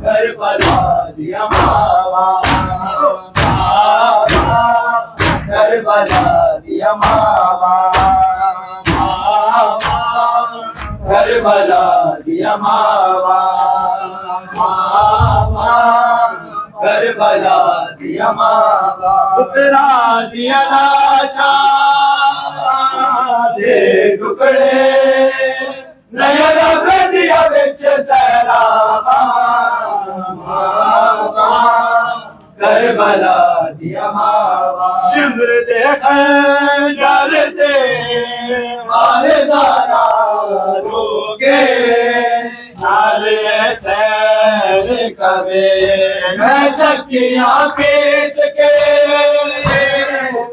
کربلا دیا ماما کربلا دیا ماما کربلا دیا ماما کربلا دیا ماما اترا دیا لاشا دے ٹکڑے نیا رب دیا بچ سیرابا کربلا دیا ماما شمر دیکھے ڈرتے مارے سارا روگے نالے سیر کبے میں چکیاں پیس کے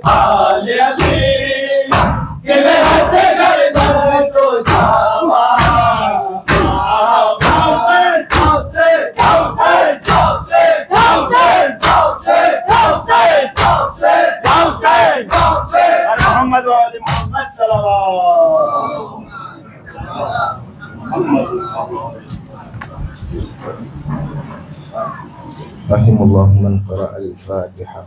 پالیا سی کہ میں ہاتھ گردن تو جاوا محمد وعلى محمد صلوات رحم الله من قرأ الفاتحة.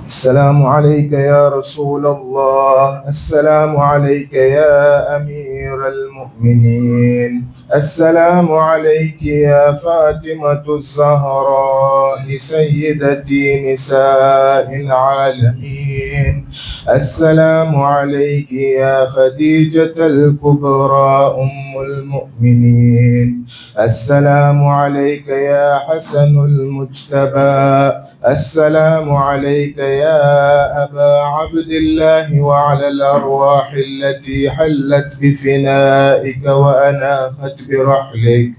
السلام عليك يا رسول الله، السلام عليك يا أمير المؤمنين، السلام عليك يا فاطمة الزهراء سيدتي نساء العالمين، السلام عليك يا خديجة الكبرى أم المؤمنين، السلام عليك يا حسن المجتبى، السلام عليك يا أبا عبد الله وعلى الأرواح التي حلت بفنائك وأناخت برحلك،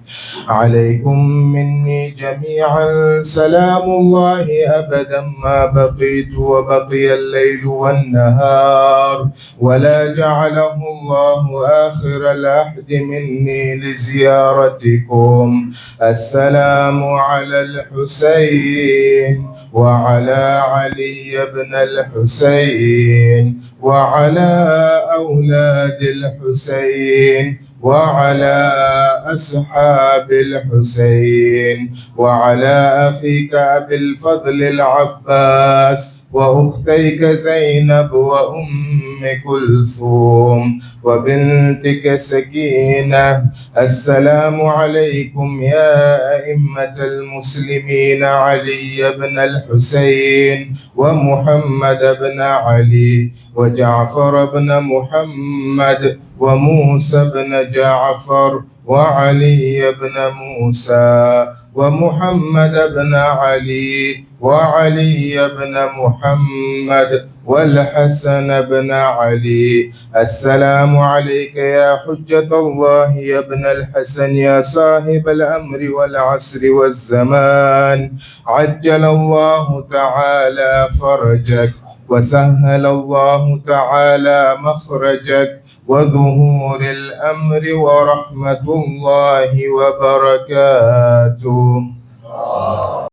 عليكم مني جميعا سلام الله أبدا ما بقيت وبقي الليل والنهار، ولا جعله الله آخر العهد مني لزيارتكم. السلام على الحسين وعلى علي بن الحسين وعلى أولاد الحسين وعلى أصحاب الحسين وعلى أخيك أبي الفضل العباس وأختيك زينب وأم كلثوم وبنتك سكينة. السلام عليكم يا أئمة المسلمين علي بن الحسين ومحمد بن علي وجعفر بن محمد وموسى بن جعفر وعلي بن موسى ومحمد بن علي وعلي بن محمد والحسن بن علي. السلام عليك يا حجة الله يا ابن الحسن يا صاحب الأمر والعصر والزمان، عجل الله تعالى فرجك وسهل الله تعالى مخرجك وظهور الأمر ورحمة الله وبركاته.